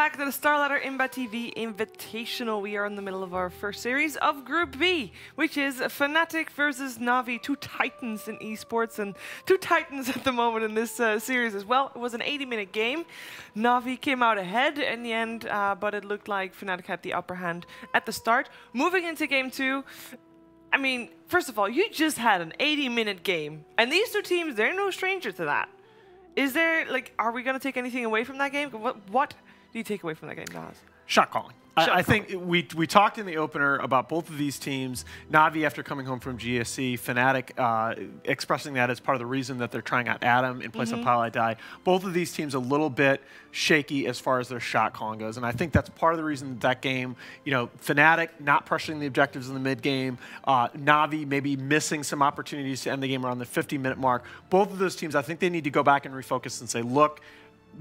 back to the StarLadder ImbaTV Invitational. We are in the middle of our first series of Group B, which is Fnatic versus Navi, two titans in esports and two titans at the moment in this series as well. It was an 80-minute game. Navi came out ahead in the end, but it looked like Fnatic had the upper hand at the start. Moving into game two, I mean, first of all, you just had an 80-minute game, and these two teams, they're no stranger to that. Is there, like, are we going to take anything away from that game? What do you take away from that game, Nas? Shot calling. I think we talked in the opener about both of these teams. Navi, after coming home from GSC, Fnatic expressing that as part of the reason that they're trying out Adam in place of Palaidai. Both of these teams a little bit shaky as far as their shot calling goes, and I think that's part of the reason that game, you know, Fnatic not pressuring the objectives in the mid game, Navi maybe missing some opportunities to end the game around the 50-minute mark. Both of those teams, I think they need to go back and refocus and say, look,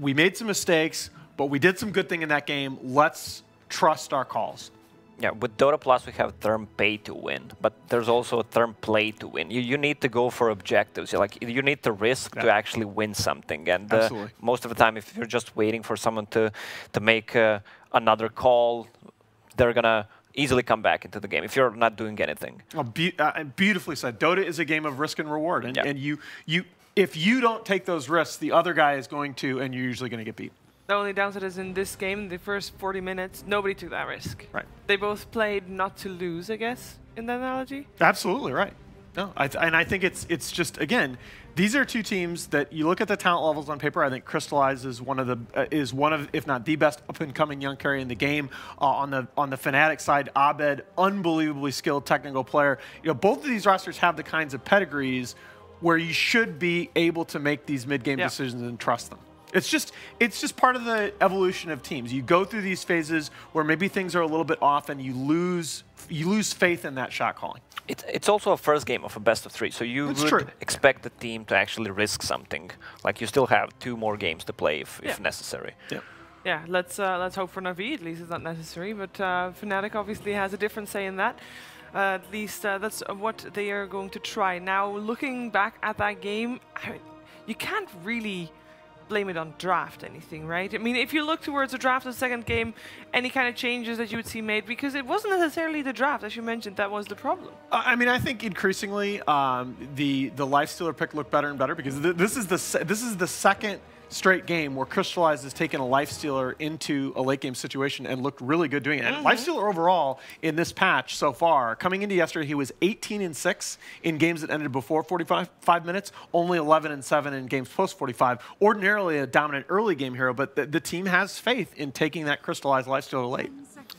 we made some mistakes, but we did some good thing in that game. Let's trust our calls. Yeah, with Dota Plus we have term pay to win, but there's also a term play to win. You need to go for objectives. You need to risk to actually win something. And most of the time, if you're just waiting for someone to make another call, they're gonna easily come back into the game if you're not doing anything. Oh, beautifully said. Dota is a game of risk and reward, and, and if you don't take those risks, the other guy is going to, and you're usually going to get beat. The only downside is in this game, the first 40 minutes, nobody took that risk. Right. They both played not to lose, I guess, in that analogy. Absolutely right. No, and I think it's just, again, these are two teams that you look at the talent levels on paper. I think Crystallize is one of if not the best up and coming young carry in the game. On the Fnatic side, Abed, unbelievably skilled technical player. You know, both of these rosters have the kinds of pedigrees where you should be able to make these mid game decisions and trust them. It's just part of the evolution of teams. You go through these phases where maybe things are a little bit off, and you lose faith in that shot calling. It's also a first game of a best of 3, so you would expect the team to actually risk something. Like you still have 2 more games to play if necessary. Yeah. Yeah, let's hope for Navi. At least it's not necessary, but Fnatic obviously has a different say in that. At least that's what they are going to try. Now, looking back at that game, you can't really blame it on draft anything, right? I mean, if you look towards the draft of the second game, any kind of changes that you would see made, because it wasn't necessarily the draft, as you mentioned, that was the problem. I mean, I think increasingly the Lifestealer pick looked better and better, because this is the second straight game where Crystallize has taken a Lifestealer into a late game situation and looked really good doing it. And Lifestealer overall in this patch so far, coming into yesterday, he was 18-6 in games that ended before 45 minutes, only 11-7 in games post 45. Ordinarily a dominant early game hero, but the team has faith in taking that Crystallized Lifestealer late.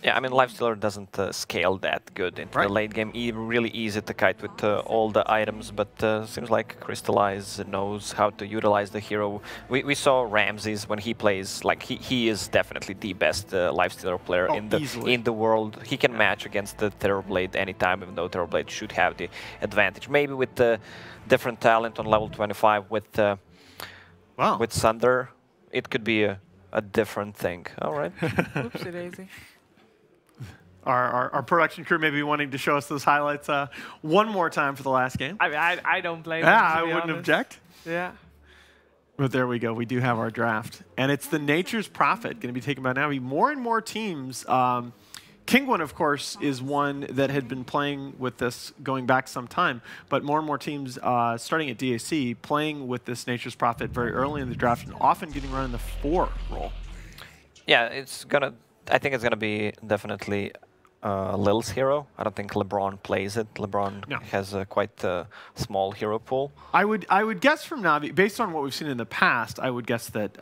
Yeah, I mean, Lifestealer doesn't scale that good into the late game. Really easy to kite with all the items, but seems like Crystallize knows how to utilize the hero. We saw Ramses when he plays, like he is definitely the best Lifestealer player in the world. He can match against the Terrorblade anytime, even though Terrorblade should have the advantage. Maybe with the different talent on level 25 with Sunder, it could be a different thing. All right. Oopsie daisy. Our production crew may be wanting to show us those highlights one more time for the last game. I mean, I don't blame them. Yeah, I wouldn't object. Yeah. But there we go. We do have our draft. And it's the Nature's Prophet going to be taken by Navi. More and more teams. Kingwin, of course, is one that had been playing with this going back some time. But more and more teams, starting at DAC, playing with this Nature's Prophet very early in the draft and often getting run in the 4 role. Yeah, I think it's going to be definitely Lil's hero. I don't think LeBron plays it. LeBron has a quite small hero pool. I would guess from Navi, based on what we've seen in the past, I would guess that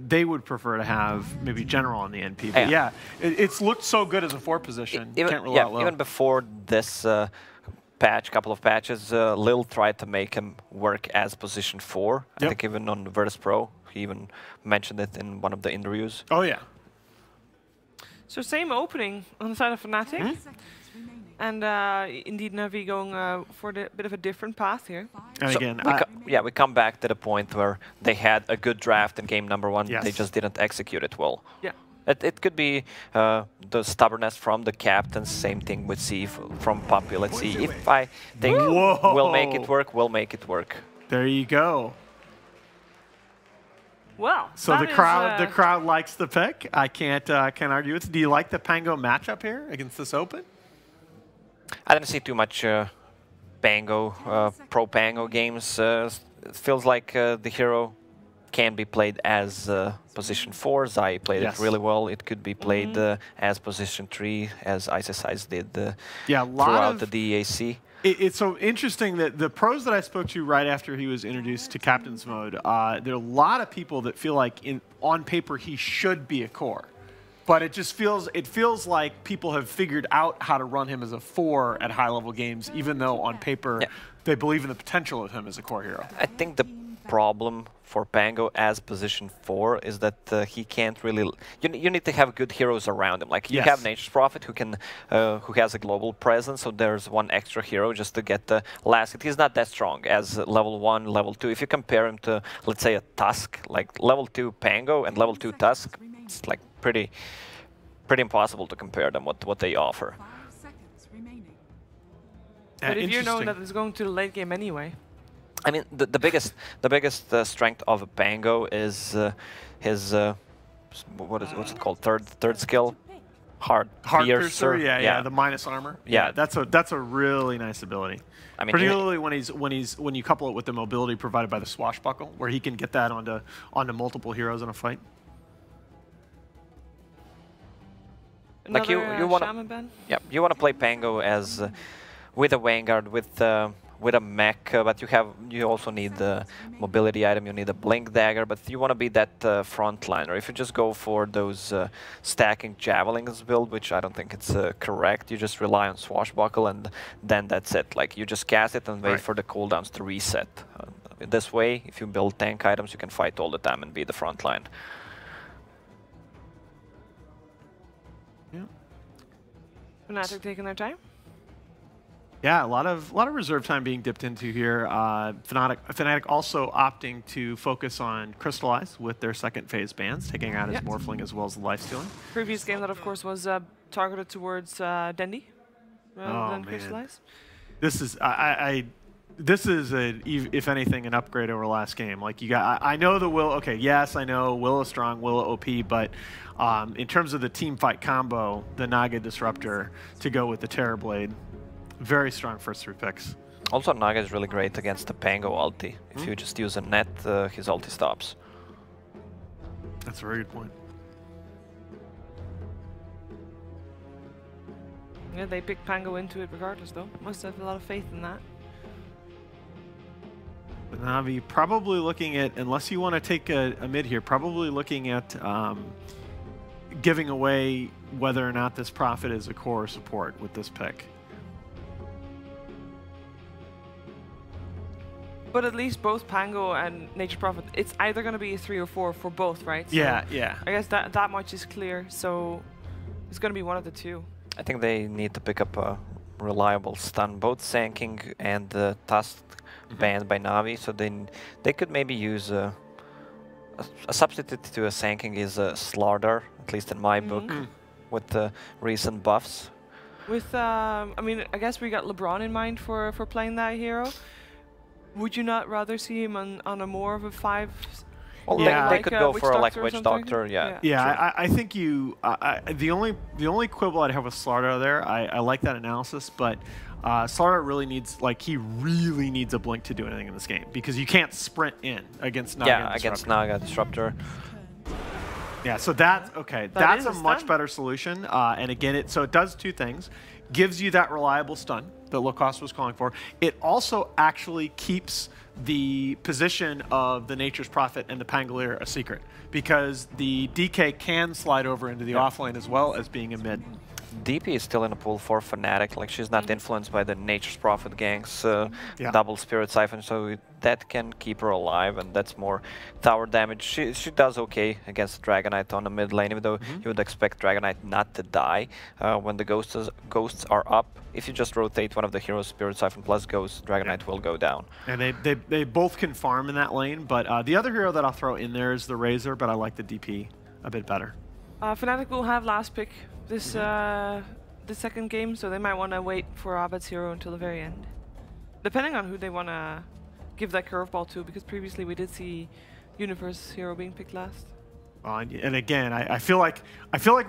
they would prefer to have maybe General on the NP. But yeah, it's looked so good as a 4 position. Can't rule out Lil. Even before this couple of patches, Lil tried to make him work as position 4. I think even on Virtus Pro, he even mentioned it in one of the interviews. Oh yeah. So same opening on the side of Fnatic, and indeed Navi going for a bit of a different path here. And so again, we come back to the point where they had a good draft in game number 1, they just didn't execute it well. Yeah. It could be the stubbornness from the captain, same thing with C from Puppy. Let's see if I think we'll make it work, we'll make it work. There you go. Well, so the crowd likes the pick. I can't argue with it. Do you like the Pango matchup here against this Open? I didn't see too much Pango, pro Pango games. It feels like the hero can be played as position 4. Zai played it really well. It could be played as position 3, as ISIS did throughout the DEAC. It's so interesting that the pros that I spoke to right after he was introduced to Captain's Mode, there are a lot of people that feel like on paper he should be a core. But it just feels like people have figured out how to run him as a 4 at high-level games, even though on paper they believe in the potential of him as a core hero. I think the problem for Pango as position 4 is that he can't really. You need to have good heroes around him. Like you have Nature's Prophet who has a global presence, so there's one extra hero just to get the last hit. He's not that strong as level 1, level 2. If you compare him to, let's say, a Tusk, like level 2 Pango and level 2 Tusk, it's like pretty impossible to compare them what they offer. But if you know that it's going to the late game anyway. I mean, the biggest strength of Pango is his what's it called, third skill, Heart Piercer. Yeah, the minus armor. Yeah, that's a really nice ability. I mean, particularly when you couple it with the mobility provided by the Swashbuckle, where he can get that onto multiple heroes in a fight. Like you want to, you want to play Pango as with a Vanguard, with a mech, but you also need the mobility item. You need a Blink Dagger, but you want to be that frontliner. If you just go for those stacking javelins build, which I don't think it's correct, you just rely on Swashbuckle, and then that's it. Like you just cast it and wait for the cooldowns to reset. This way, if you build tank items, you can fight all the time and be the front line. Fnatic taking their time. Yeah, a lot of reserve time being dipped into here. Fnatic also opting to focus on Crystallize with their second phase bans, taking out his Morphling as well as the lifestealing. Previous game that, of course, was targeted towards Dendi rather than Crystallize. This is if anything, an upgrade over last game. Like you got, I know the Will. Okay, yes, I know Will is strong, Will OP, but in terms of the team fight combo, the Naga Disruptor to go with the Terrorblade. Very strong first 3 picks. Also, Naga is really great against the Pango ulti. If you just use a net, his ulti stops. That's a very good point. Yeah, they picked Pango into it regardless, though. Must have a lot of faith in that. But Navi probably looking at, unless you want to take a mid here, probably looking at giving away whether or not this Prophet is a core support with this pick. But at least both Pango and Nature's Prophet, it's either going to be a 3 or 4 for both, right? So yeah. I guess that much is clear. So it's going to be one of the two. I think they need to pick up a reliable stun. Both Sanking and Tusk banned by Navi, so they could maybe use a substitute to a Sanking is a Slaughter, at least in my book, with the recent buffs. With I mean, I guess we got LeBron in mind for playing that hero. Would you not rather see him on a more of a 5? Well, they could go for a Witch Doctor, I think the only quibble I'd have with Slaughter there, I like that analysis, but Slaughter really needs, he really needs a blink to do anything in this game, because you can't sprint in against Naga Disruptor. Against Naga Disruptor. Yeah, so that's that's a much better solution. And again, it does 2 things. Gives you that reliable stun that Lacoste was calling for. It also actually keeps the position of the Nature's Prophet and the Pangolier a secret, because the DK can slide over into the offlane as well as being a mid. DP is still in a pool for Fnatic, like she's not influenced by the Nature's Prophet ganks, double Spirit Siphon, so that can keep her alive, and that's more tower damage. She does okay against Dragonite on the mid lane, even though you would expect Dragonite not to die when the ghosts are up. If you just rotate one of the heroes, Spirit Siphon plus Ghost, Dragonite will go down. And they both can farm in that lane, but the other hero that I'll throw in there is the Razor, but I like the DP a bit better. Fnatic will have last pick this the second game, so they might want to wait for Abed's hero until the very end, depending on who they want to give that curveball to, because previously we did see Universe hero being picked last. And again, I feel like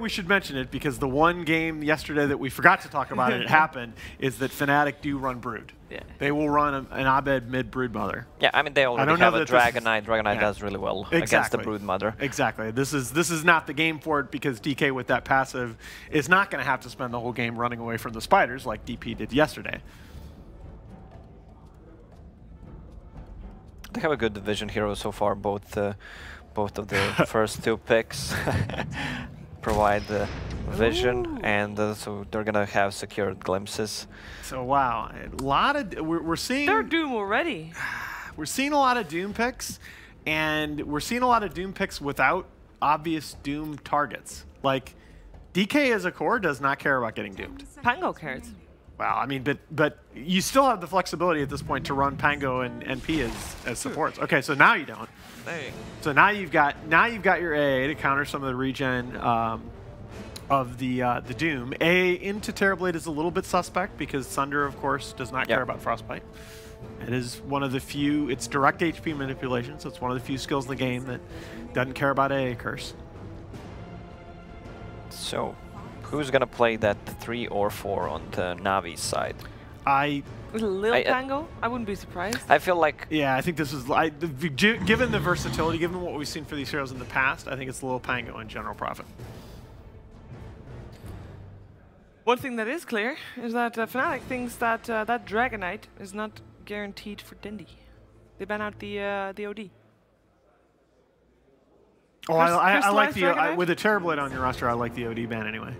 we should mention it because the one game yesterday that we forgot to talk about and it happened is that Fnatic do run Brood. Yeah. They will run an Abed mid Brood Mother. Yeah, I mean they already have a Dragonite. Dragonite does really well against the Brood Mother. Exactly. This is not the game for it because DK with that passive is not going to have to spend the whole game running away from the spiders like DP did yesterday. They have a good division hero so far. Both of the first two picks provide the vision, and so they're gonna have secured glimpses. So wow, a lot of we're seeing. They're Doom already. We're seeing a lot of Doom picks, and we're seeing a lot of Doom picks without obvious Doom targets. Like DK as a core does not care about getting doomed. Pango cares. Well, I mean, but you still have the flexibility at this point to run Pango and P as supports. Okay, so now you don't. Hey. So now you've got your AA to counter some of the regen of the Doom. AA into Terrorblade is a little bit suspect because Thunder, of course, does not care about Frostbite. It is one of the few. It's direct HP manipulation, so it's one of the few skills in the game that doesn't care about AA Curse. So, who's gonna play that 3 or 4 on the Navi side? Lil Pango? I wouldn't be surprised. I feel like... Yeah, I think this is... given the versatility, given what we've seen for these heroes in the past, I think it's Lil Pango and General Profit. One thing that is clear is that Fnatic thinks that that Dragonite is not guaranteed for Dindy. They ban out the OD. Oh, I like the... with a Terrorblade on your roster, I like the OD ban anyway.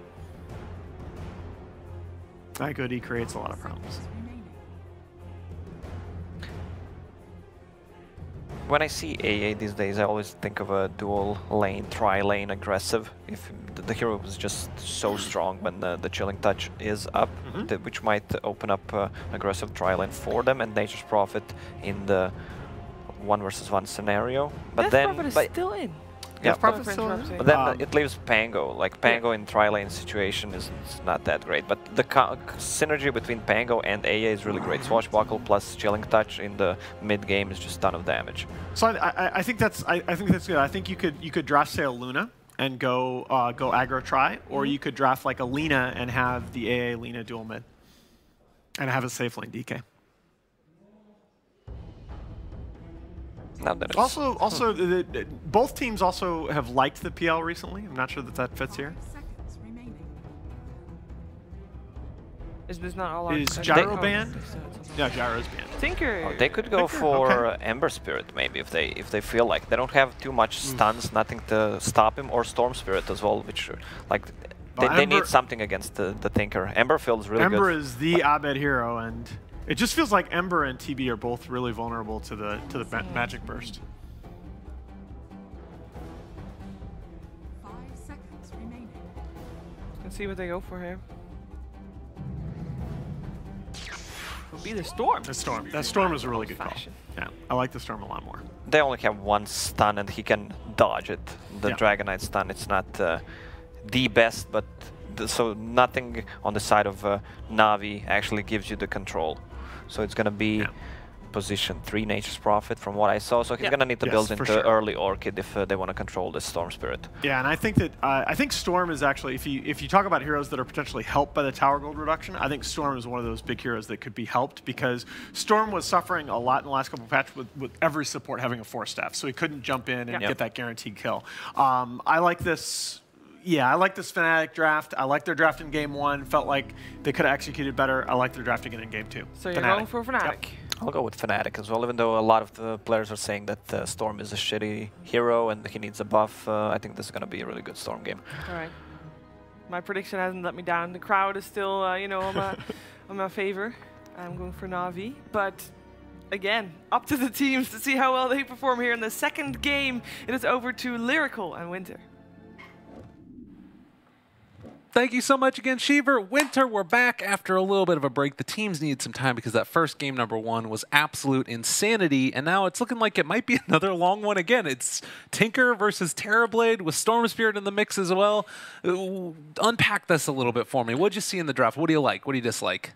That OD creates a lot of problems. When I see AA these days, I always think of a dual lane, tri-lane aggressive. If the hero was just so strong when the Chilling Touch is up, which might open up aggressive tri-lane for them and Nature's Prophet in the 1 versus 1 scenario. But then, Prophet is still in. Yeah, Prophet's still in. But then it leaves Pango. Like Pango in tri-lane situation is not that great. But the synergy between Pango and AA is really great. Swashbuckle plus Chilling Touch in the mid game is just a ton of damage. So I think that's good. I think you could draft say a Luna and go aggro tri, or you could draft like a Lina and have the AA Lina dual mid, and have a safe lane DK. Also, both teams also have liked the PL recently. I'm not sure that fits here. Is this not all? Is Gyro banned? Yeah, Gyro's banned. Tinker. Oh, they could go for Ember Spirit maybe if they feel like they don't have too much stuns, nothing to stop him, or Storm Spirit as well, which like they need something against the Tinker. Ember feels really good. Ember is the Abed hero, and it just feels like Ember and TB are both really vulnerable to the magic burst. 5 seconds remaining. Let's see what they go for here. Will be the Storm. The Storm. That Storm is a really good call. Yeah, I like the Storm a lot more. They only have 1 stun and he can dodge it. The Dragonite stun, it's not the best, but so nothing on the side of Navi actually gives you the control. So it's going to be position 3 Nature's Prophet from what I saw. So he's going to need to build into early Orchid if they want to control the Storm Spirit. Yeah, and I think that Storm is actually, if you talk about heroes that are potentially helped by the Tower Gold reduction, I think Storm is one of those big heroes that could be helped because Storm was suffering a lot in the last couple of patches with every support having a 4-staff, so he couldn't jump in and get that guaranteed kill. I like this. Yeah, I like this Fnatic draft. I like their draft in game 1. Felt like they could have executed better. I like their drafting it in game 2. So you're going for Fnatic. Yep. I'll go with Fnatic as well, even though a lot of the players are saying that Storm is a shitty hero and he needs a buff. I think this is going to be a really good Storm game. All right. My prediction hasn't let me down. The crowd is still, you know, on my favor. I'm going for Navi, but again, up to the teams to see how well they perform here in the second game. It is over to Lyrical and Winter. Thank you so much again, Shiver. Winter, we're back after a little bit of a break. The teams needed some time because that first game, number 1, was absolute insanity, and now it's looking like it might be another long one again. It's Tinker versus Terrorblade with Storm Spirit in the mix as well. Unpack this a little bit for me. What did you see in the draft? What do you like? What do you dislike?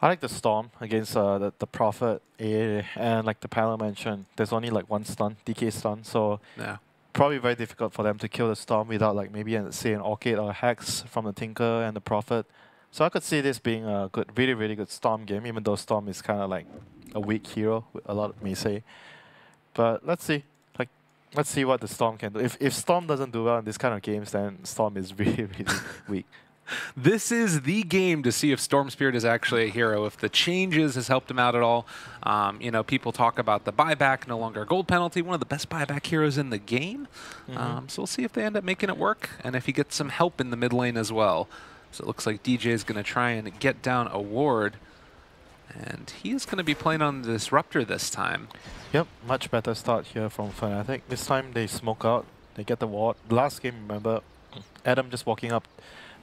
I like the Storm against the Prophet and like the panel mentioned, there's only like one stun, DK stun, so Yeah. probably very difficult for them to kill the Storm without like maybe say an Orchid or a Hex from the Tinker and the Prophet. So I could see this being a good, really, really good Storm game, even though Storm is kind of like a weak hero, a lot may say. But let's see. Like, let's see what the Storm can do. If Storm doesn't do well in this kind of games, then Storm is really, really weak. This is the game to see if Storm Spirit is actually a hero, if the changes has helped him out at all. You know, people talk about the buyback, no longer a gold penalty, one of the best buyback heroes in the game. So we'll see if they end up making it work, and if he gets some help in the mid lane as well. So it looks like DJ is going to try and get down a ward, and he is going to be playing on the Disruptor this time. Yep, much better start here from Fnatic. This time they smoke out, they get the ward. Last game, remember, Adam just walking up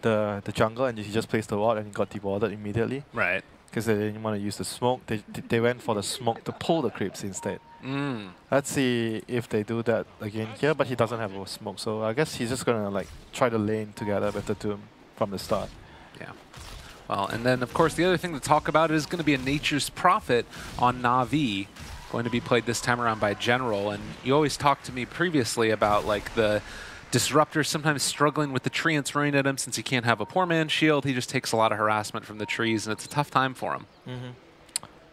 the jungle and he just placed the ward and he got dewarded immediately. Right. Because they didn't want to use the smoke. They went for the smoke to pull the creeps instead. Let's see if they do that again here, but he doesn't have a smoke, so I guess he's just going to like try to lane together with the Doom from the start. Yeah. Well, and then of course the other thing to talk about is going to be a Nature's Prophet on Navi, going to be played this time around by General. And you always talked to me previously about like the Disruptor sometimes struggling with the tree and throwing at him since he can't have a poor man's shield. He just takes a lot of harassment from the trees, and it's a tough time for him.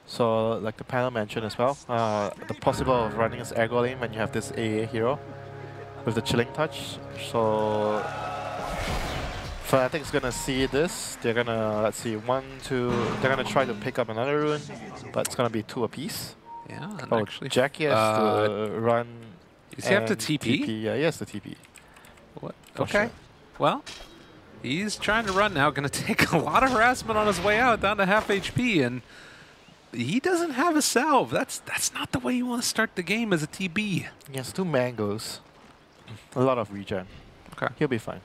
So, like the panel mentioned as well, the possible of running as aggro lane when you have this AA hero with the chilling touch. So, Fnatic's gonna see this. They're gonna, let's see, 1, 2. They're gonna try to pick up another rune, but it's gonna be 2 apiece. Yeah, and Oh, actually, Jackie has to run. does he have to and TP? Yeah, he has to TP. What? For Okay. sure. Well, he's trying to run now. Going to take a lot of harassment on his way out, down to half HP, and he doesn't have a salve. That's not the way you want to start the game as a TB. He has 2 mangoes. A lot of regen. Okay. He'll be fine.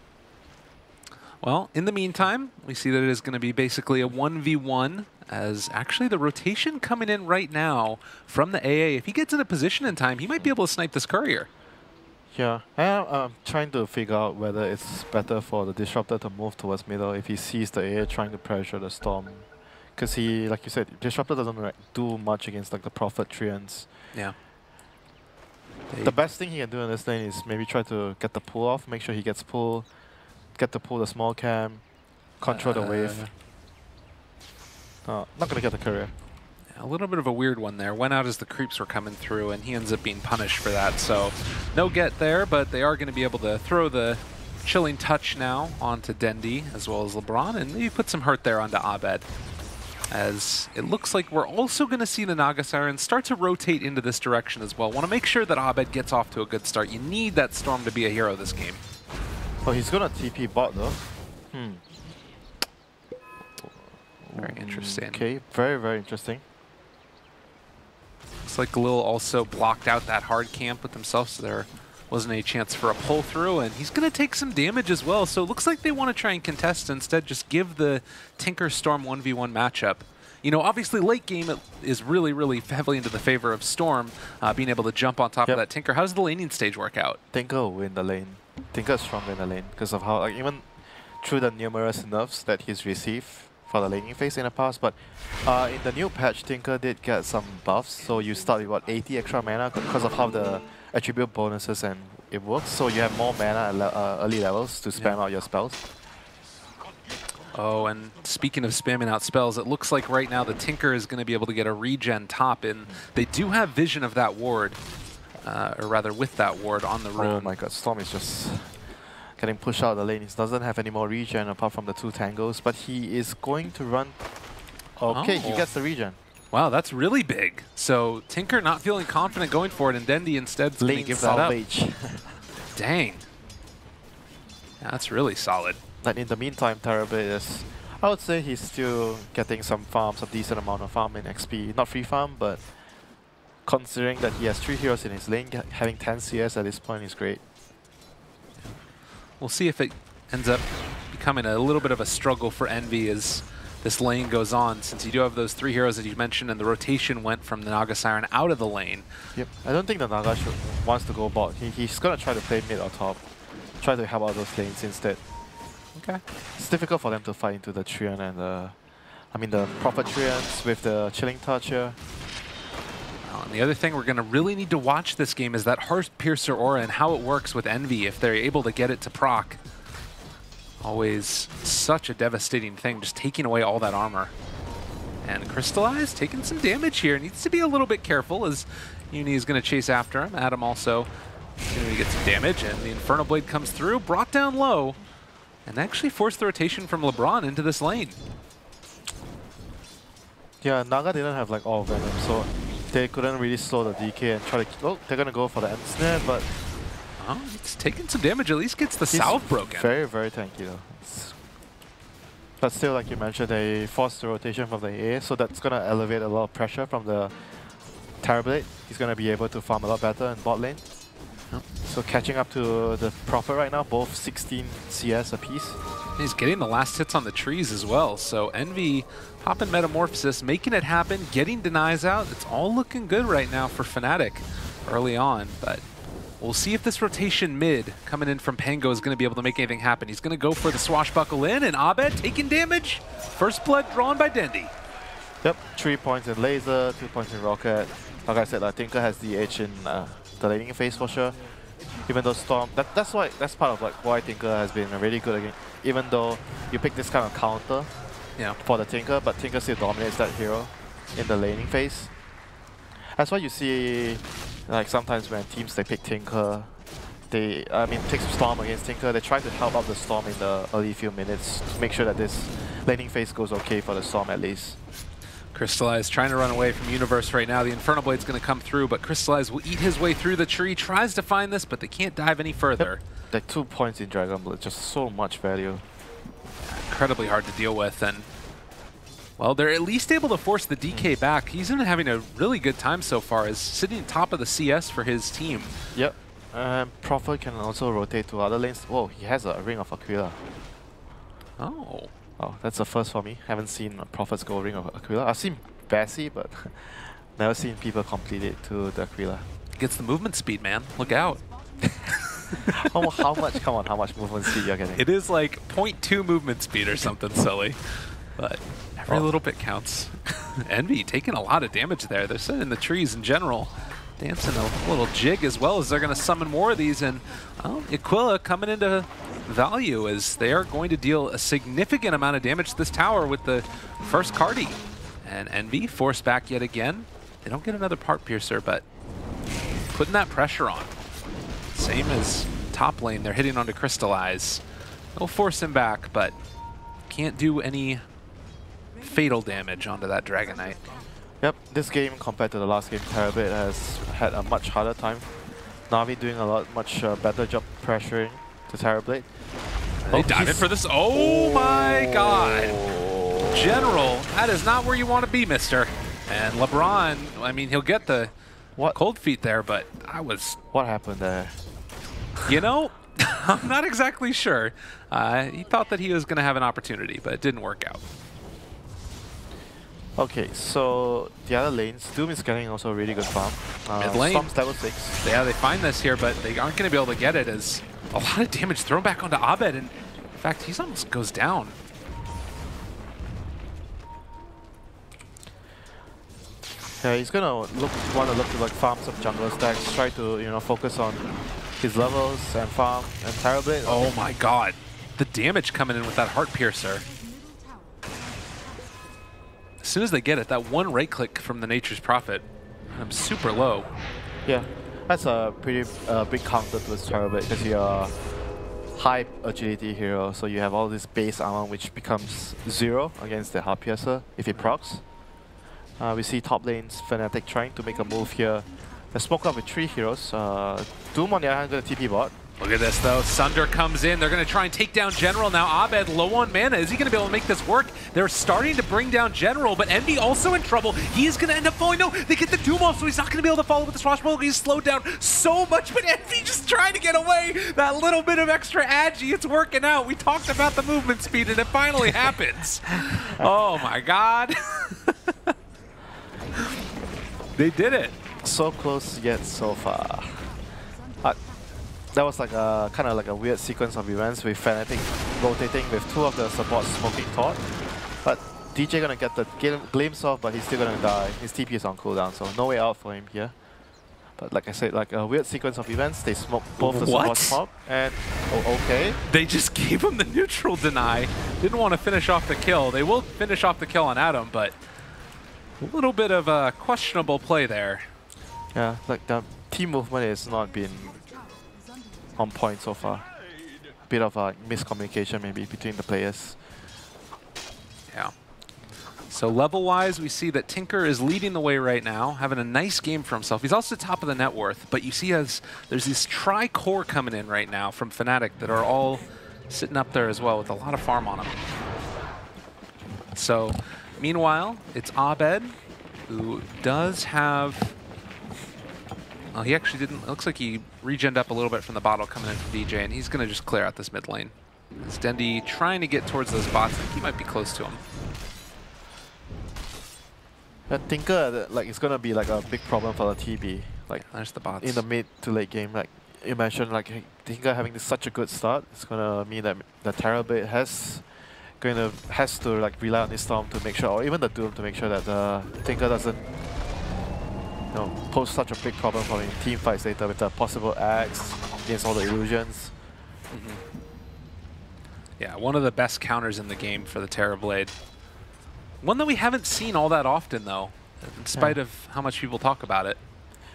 Well, in the meantime, we see that it is going to be basically a 1v1, as actually the rotation coming in right now from the AA. If he gets in a position in time, he might be able to snipe this courier. Yeah, I'm trying to figure out whether it's better for the Disruptor to move towards middle if he sees the AA trying to pressure the Storm. Because he, like you said, Disruptor doesn't do much against like the Prophet Treants. Yeah. The best thing he can do in this lane is maybe try to get the pull off, make sure he gets pull, get to pull the small cam, control the wave. Not gonna get the courier. A little bit of a weird one there. Went out as the creeps were coming through, and he ends up being punished for that. So no get there, but they are going to be able to throw the chilling touch now onto Dendi as well as LeBron, and maybe put some hurt there onto Abed. As it looks like we're also going to see the Naga Siren start to rotate into this direction as well. Want to make sure that Abed gets off to a good start. You need that Storm to be a hero this game. Oh, he's gonna TP bot though. Very interesting. Okay, very, very interesting. Looks like Lil also blocked out that hard camp with himself, so there wasn't any chance for a pull through, and he's going to take some damage as well. So it looks like they want to try and contest instead, just give the Tinker Storm 1v1 matchup. You know, obviously late game it is really, really heavily into the favor of Storm being able to jump on top of that Tinker. How does the laning stage work out? Tinker will win the lane. Tinker is stronger in the lane because of how, like, even through the numerous nerfs that he's received for the laning phase in the past, but in the new patch, Tinker did get some buffs, so you start with what, 80 extra mana because of how the attribute bonuses and it works, so you have more mana at early levels to spam out your spells. Oh, and speaking of spamming out spells, it looks like right now the Tinker is going to be able to get a regen top, and they do have vision of that ward, or rather with that ward on the rune. Oh my god, Storm is just getting pushed out of the lane. He doesn't have any more regen apart from the 2 tangles, but he is going to run. Okay, he gets the regen. Wow, that's really big. So Tinker not feeling confident going for it, and Dendi instead is going to give salvage. that up. Dang. Yeah, that's really solid. And in the meantime, Terrabit is, I would say he's still getting some farms, a decent amount of farm in XP. Not free farm, but considering that he has 3 heroes in his lane, having 10 CS at this point is great. We'll see if it ends up becoming a little bit of a struggle for Envy as this lane goes on, since you do have those 3 heroes that you mentioned, and the rotation went from the Naga Siren out of the lane. Yep, I don't think the Naga wants to go bot. He's going to try to play mid or top, try to help out those lanes instead. Okay. It's difficult for them to fight into the Treant and the I mean, the Prophet Treants with the Chilling Touch here. And the other thing we're going to really need to watch this game is that Heart Piercer aura and how it works with Envy if they're able to get it to proc. Always such a devastating thing, just taking away all that armor. And Crystallize taking some damage here. Needs to be a little bit careful as Uni is going to chase after him. Adam also going to get some damage, and the Infernal Blade comes through, brought down low, and actually forced the rotation from LeBron into this lane. Yeah, Naga didn't have like all Venom, so they couldn't really slow the DK and try to... Oh, they're going to go for the end snare, but... Oh, he's taking some damage, at least gets the salve broken. Very, very tanky though. But still, like you mentioned, they forced the rotation from the A, so that's going to elevate a lot of pressure from the Terrorblade. He's going to be able to farm a lot better in bot lane. Yep. So catching up to the Prophet right now, both 16 CS apiece. He's getting the last hits on the trees as well, so Envy popping Metamorphosis, making it happen, getting denies out. It's all looking good right now for Fnatic early on, but we'll see if this rotation mid coming in from Pango is going to be able to make anything happen. He's going to go for the Swashbuckle in, and Abed taking damage. First blood drawn by Dendi. Yep, 3 points in Laser, 2 points in Rocket. Like I said, Tinker has the edge in the laning phase for sure. Even though Storm, that's part of like why Tinker has been really good again. Even though you pick this kind of counter for the Tinker, but Tinker still dominates that hero in the laning phase. That's why you see, like sometimes when teams they pick Tinker, pick Storm against Tinker, they try to help out the Storm in the early few minutes to make sure that this laning phase goes okay for the Storm at least. Crystallize trying to run away from Universe right now. The Infernal Blade's going to come through, but Crystallize will eat his way through the tree, tries to find this, but they can't dive any further. Yep. Like 2 points in Dragon Blood, just so much value. Incredibly hard to deal with, and well, they're at least able to force the DK back. He's been having a really good time so far, as sitting top of the CS for his team. Yep. Prophet can also rotate to other lanes. Whoa, he has a Ring of Aquila. Oh. Oh, that's the first for me. Haven't seen Prophets go Ring of Aquila. I've seen Bessie, but never seen people complete it to the Aquila. Gets the movement speed, man. Look out. How much? Come on, how much movement speed you're getting? It is like 0.2 movement speed or something silly, but every little bit counts. Envy taking a lot of damage there. They're sitting in the trees in general, dancing a little jig as well as they're going to summon more of these, and Aquila coming into value as they are going to deal a significant amount of damage to this tower with the first Cardi. And Envy forced back yet again. They don't get another Heart Piercer, but putting that pressure on. Same as top lane, they're hitting onto Crystallize. They'll force him back, but can't do any fatal damage onto that Dragon Knight. Yep, this game compared to the last game, Terrorblade has had a much harder time. Navi doing a much better job pressuring the Terrorblade. They dive in for this. Oh my god. General, that is not where you want to be, mister. And LeBron, I mean, he'll get the cold feet there, but What happened there? You know, I'm not exactly sure. He thought that he was going to have an opportunity, but it didn't work out. Okay, so the other lanes, Doom is getting also a really good farm. Mid lane. Storm's level 6. Yeah, they find this here, but they aren't going to be able to get it as a lot of damage thrown back onto Abed, and in fact, he almost goes down. Yeah, he's gonna want to look to like farm some jungle stacks, try to focus on his levels and farm and Terrorblade. Oh my god, the damage coming in with that Heart Piercer. As soon as they get it, that one right click from the Nature's Prophet, I'm super low. Yeah, that's a pretty big counter to his Terrorblade because you're a high agility hero, so you have all this base armor which becomes 0 against the Heart Piercer if it procs. We see top lanes, Fnatic trying to make a move here. They spoke up with 3 heroes. Doom on the other hand going to TP bot. Look at this though, Sunder comes in, they're going to try and take down General. Now Abed low on mana, is he going to be able to make this work? They're starting to bring down General, but Envy also in trouble. He's going to end up falling, no, they get the Doom off, so he's not going to be able to follow with the Swashbuckle. He's slowed down so much, but Envy just trying to get away. That little bit of extra agi, it's working out. We talked about the movement speed and it finally happens. Oh my god. They did it. So close yet so far. That was like a kind of like a weird sequence of events with Fnatic rotating with 2 of the supports smoking Taunt. But DJ gonna get the glimpse of, but he's still gonna die. His TP is on cooldown, so no way out for him here. But like I said, like a weird sequence of events. They smoke both the support pop and okay. They just gave him the neutral deny. Didn't want to finish off the kill. They will finish off the kill on Adam, but a little bit of a questionable play there. Yeah, like the team movement has not been on point so far. A bit of a miscommunication maybe between the players. Yeah. So level-wise, we see that Tinker is leading the way right now, having a nice game for himself. He's also top of the net worth, but you see as there's this tri-core coming in right now from Fnatic that are all sitting up there as well with a lot of farm on them. So meanwhile, it's Abed, who does have... Well, he actually didn't... It looks like he regened up a little bit from the bottle coming in from DJ, and he's going to just clear out this mid lane. It's Dendi trying to get towards those bots. I think he might be close to him. I think like it's gonna be like a big problem for the TB. Like there's the bots in the mid to late game. Like you mentioned, like Tinker having such a good start, it's gonna mean that the Terrorblade has to like rely on this Storm to make sure, or even the Doom to make sure that Tinker doesn't pose such a big problem for him in team fights later with the possible axe against all the illusions. Yeah, one of the best counters in the game for the Terrorblade. One that we haven't seen all that often, though, in spite of how much people talk about it.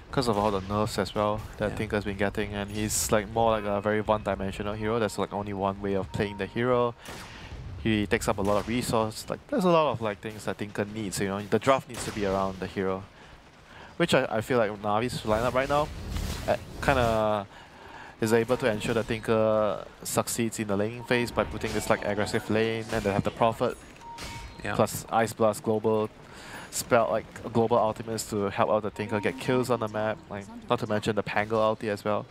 Because of all the nerfs as well that Tinker's been getting, and he's like more like a very one-dimensional hero. There's like only one way of playing the hero. He takes up a lot of resource. Like there's a lot of like things that Tinker needs. You know, the draft needs to be around the hero, which I feel like Navi's lineup right now kind of is able to ensure that Tinker succeeds in the laning phase by putting this like aggressive lane, and they have the Prophet. Plus Ice Blast global spell, like global ultimates to help out the Tinker get kills on the map. Like not to mention the Pango ulti as well.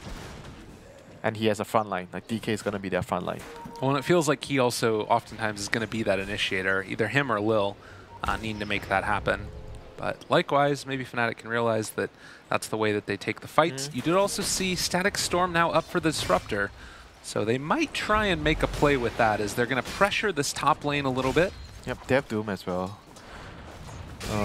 And he has a front line. Like DK is gonna be their front line. Well, and it feels like he also oftentimes is gonna be that initiator. Either him or Lil need to make that happen. But likewise, maybe Fnatic can realize that that's the way that they take the fights. You did also see Static Storm now up for the Disruptor. So they might try and make a play with that as they're gonna pressure this top lane a little bit. Yep, they have Doom as well.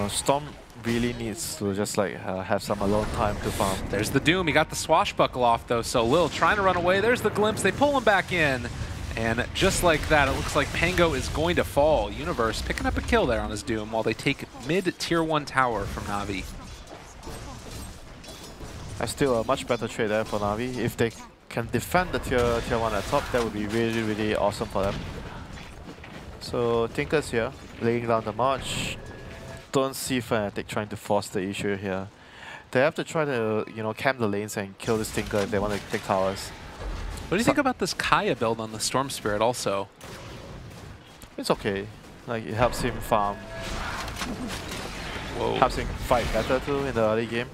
Storm really needs to just like have some alone time to farm. There's the Doom. He got the swashbuckle off though, so Lil trying to run away. There's the glimpse. They pull him back in. And just like that, it looks like Pango is going to fall. Universe picking up a kill there on his Doom while they take mid-tier 1 tower from Navi. That's still a much better trade there for Navi. If they can defend the tier 1 at top, that would be really, really awesome for them. So Tinker's here, laying down the march. Don't see Fnatic trying to force the issue here. They have to try to, camp the lanes and kill this Tinker if they want to take towers. What do you think about this Kaya build on the Storm Spirit also? It's okay. Like it helps him farm. Whoa. Helps him fight better too in the early game.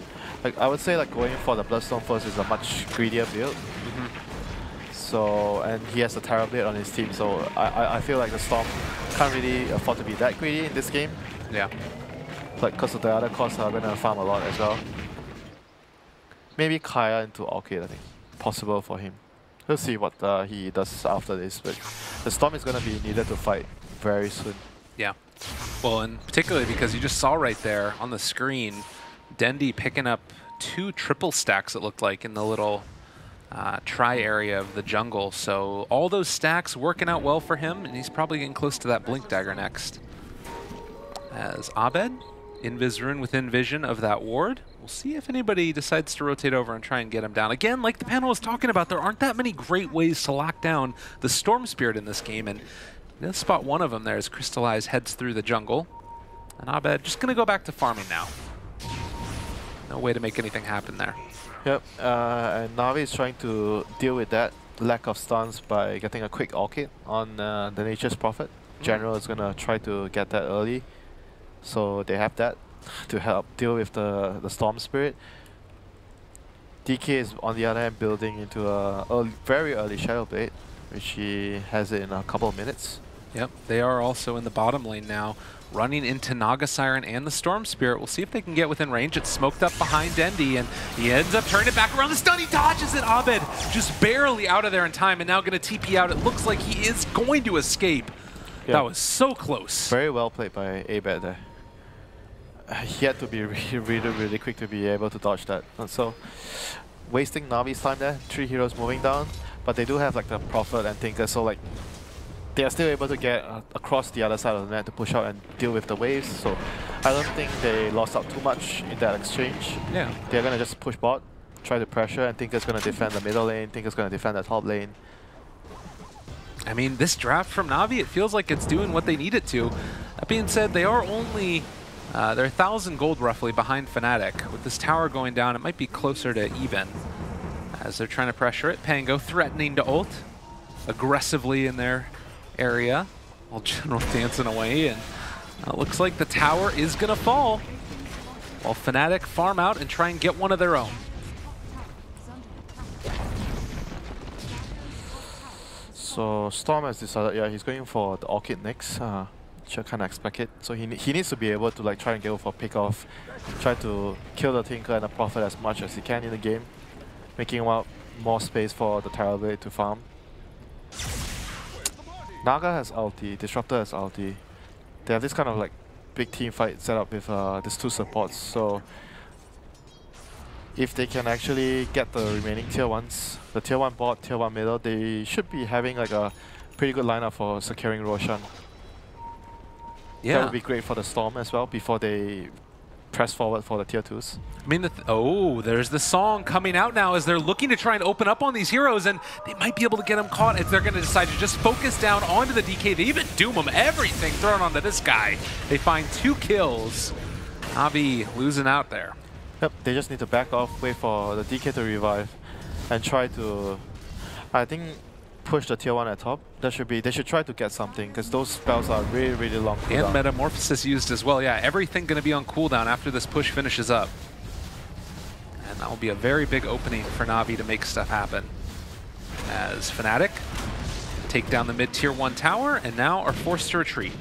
Like I would say like going for the Bloodstone first is a much greedier build. So, and he has a Terrorblade on his team, so I feel like the Storm can't really afford to be that greedy in this game. Yeah. Like, because of the other costs are going to farm a lot as well. Maybe Kaya into Orchid, I think. Possible for him. We'll see what he does after this, but the Storm is going to be needed to fight very soon. Yeah. Well, and particularly because you just saw right there on the screen, Dendi picking up 2 triple stacks, it looked like, in the little try area of the jungle. So all those stacks working out well for him, and he's probably getting close to that Blink Dagger next. As Abed, Invis Rune within vision of that ward. We'll see if anybody decides to rotate over and try and get him down. Again, like the panel was talking about, there aren't that many great ways to lock down the Storm Spirit in this game, and let's spot one of them there as Crystallize heads through the jungle. And Abed just going to go back to farming now. No way to make anything happen there. Yep, and Navi is trying to deal with that lack of stuns by getting a quick Orchid on the Nature's Prophet. General is going to try to get that early, so they have that to help deal with the Storm Spirit. DK is on the other hand building into a very early Shadow Blade, which he has it in a couple of minutes. Yep, they are also in the bottom lane now, running into Naga Siren and the Storm Spirit. We'll see if they can get within range. It's smoked up behind Dendi, and he ends up turning it back around. The stun, he dodges it. Abed just barely out of there in time, and now going to TP out. It looks like he is going to escape. Yeah. That was so close. Very well played by Abed there. He had to be really quick to be able to dodge that. And so, wasting Navi's time there, 3 heroes moving down, but they do have like the Prophet and Tinker, so like they are still able to get across the other side of the net to push out and deal with the waves. So I don't think they lost out too much in that exchange. Yeah. They're gonna just push bot, try to pressure, and Tinker's gonna defend the middle lane, Tinker's gonna defend the top lane. I mean, this draft from Navi, it feels like it's doing what they need it to. That being said, they are only, they're 1,000 gold roughly behind Fnatic. With this tower going down, it might be closer to even as they're trying to pressure it. Pango threatening to ult aggressively in their area while General dancing away, and it looks like the tower is going to fall while Fnatic farm out and try and get one of their own. So Storm has decided, yeah, he's going for the Orchid next. Should kind of expect it. So he needs to be able to like try and go for pick off, try to kill the Tinker and the Prophet as much as he can in the game, making more space for the Terrorblade to farm. Naga has ulti, Disruptor has ulti. They have this kind of like big team fight set up with these 2 supports. So if they can actually get the remaining tier 1s, the tier 1 bot, tier 1 middle, they should be having like a pretty good lineup for securing Roshan. Yeah. That would be great for the Storm as well before they press forward for the tier 2s. I mean, oh, there's the song coming out now as they're looking to try and open up on these heroes, and they might be able to get them caught if they're going to decide to just focus down onto the DK. They even doom them, everything thrown onto this guy. They find 2 kills. Navi losing out there. Yep, they just need to back off, wait for the DK to revive, and try to, I think, push the tier 1 at top. They should try to get something, because those spells are really long cooldown. And Metamorphosis used as well. Yeah, everything going to be on cooldown after this push finishes up. And that will be a very big opening for Navi to make stuff happen. As Fnatic take down the mid-tier 1 tower, and now are forced to retreat.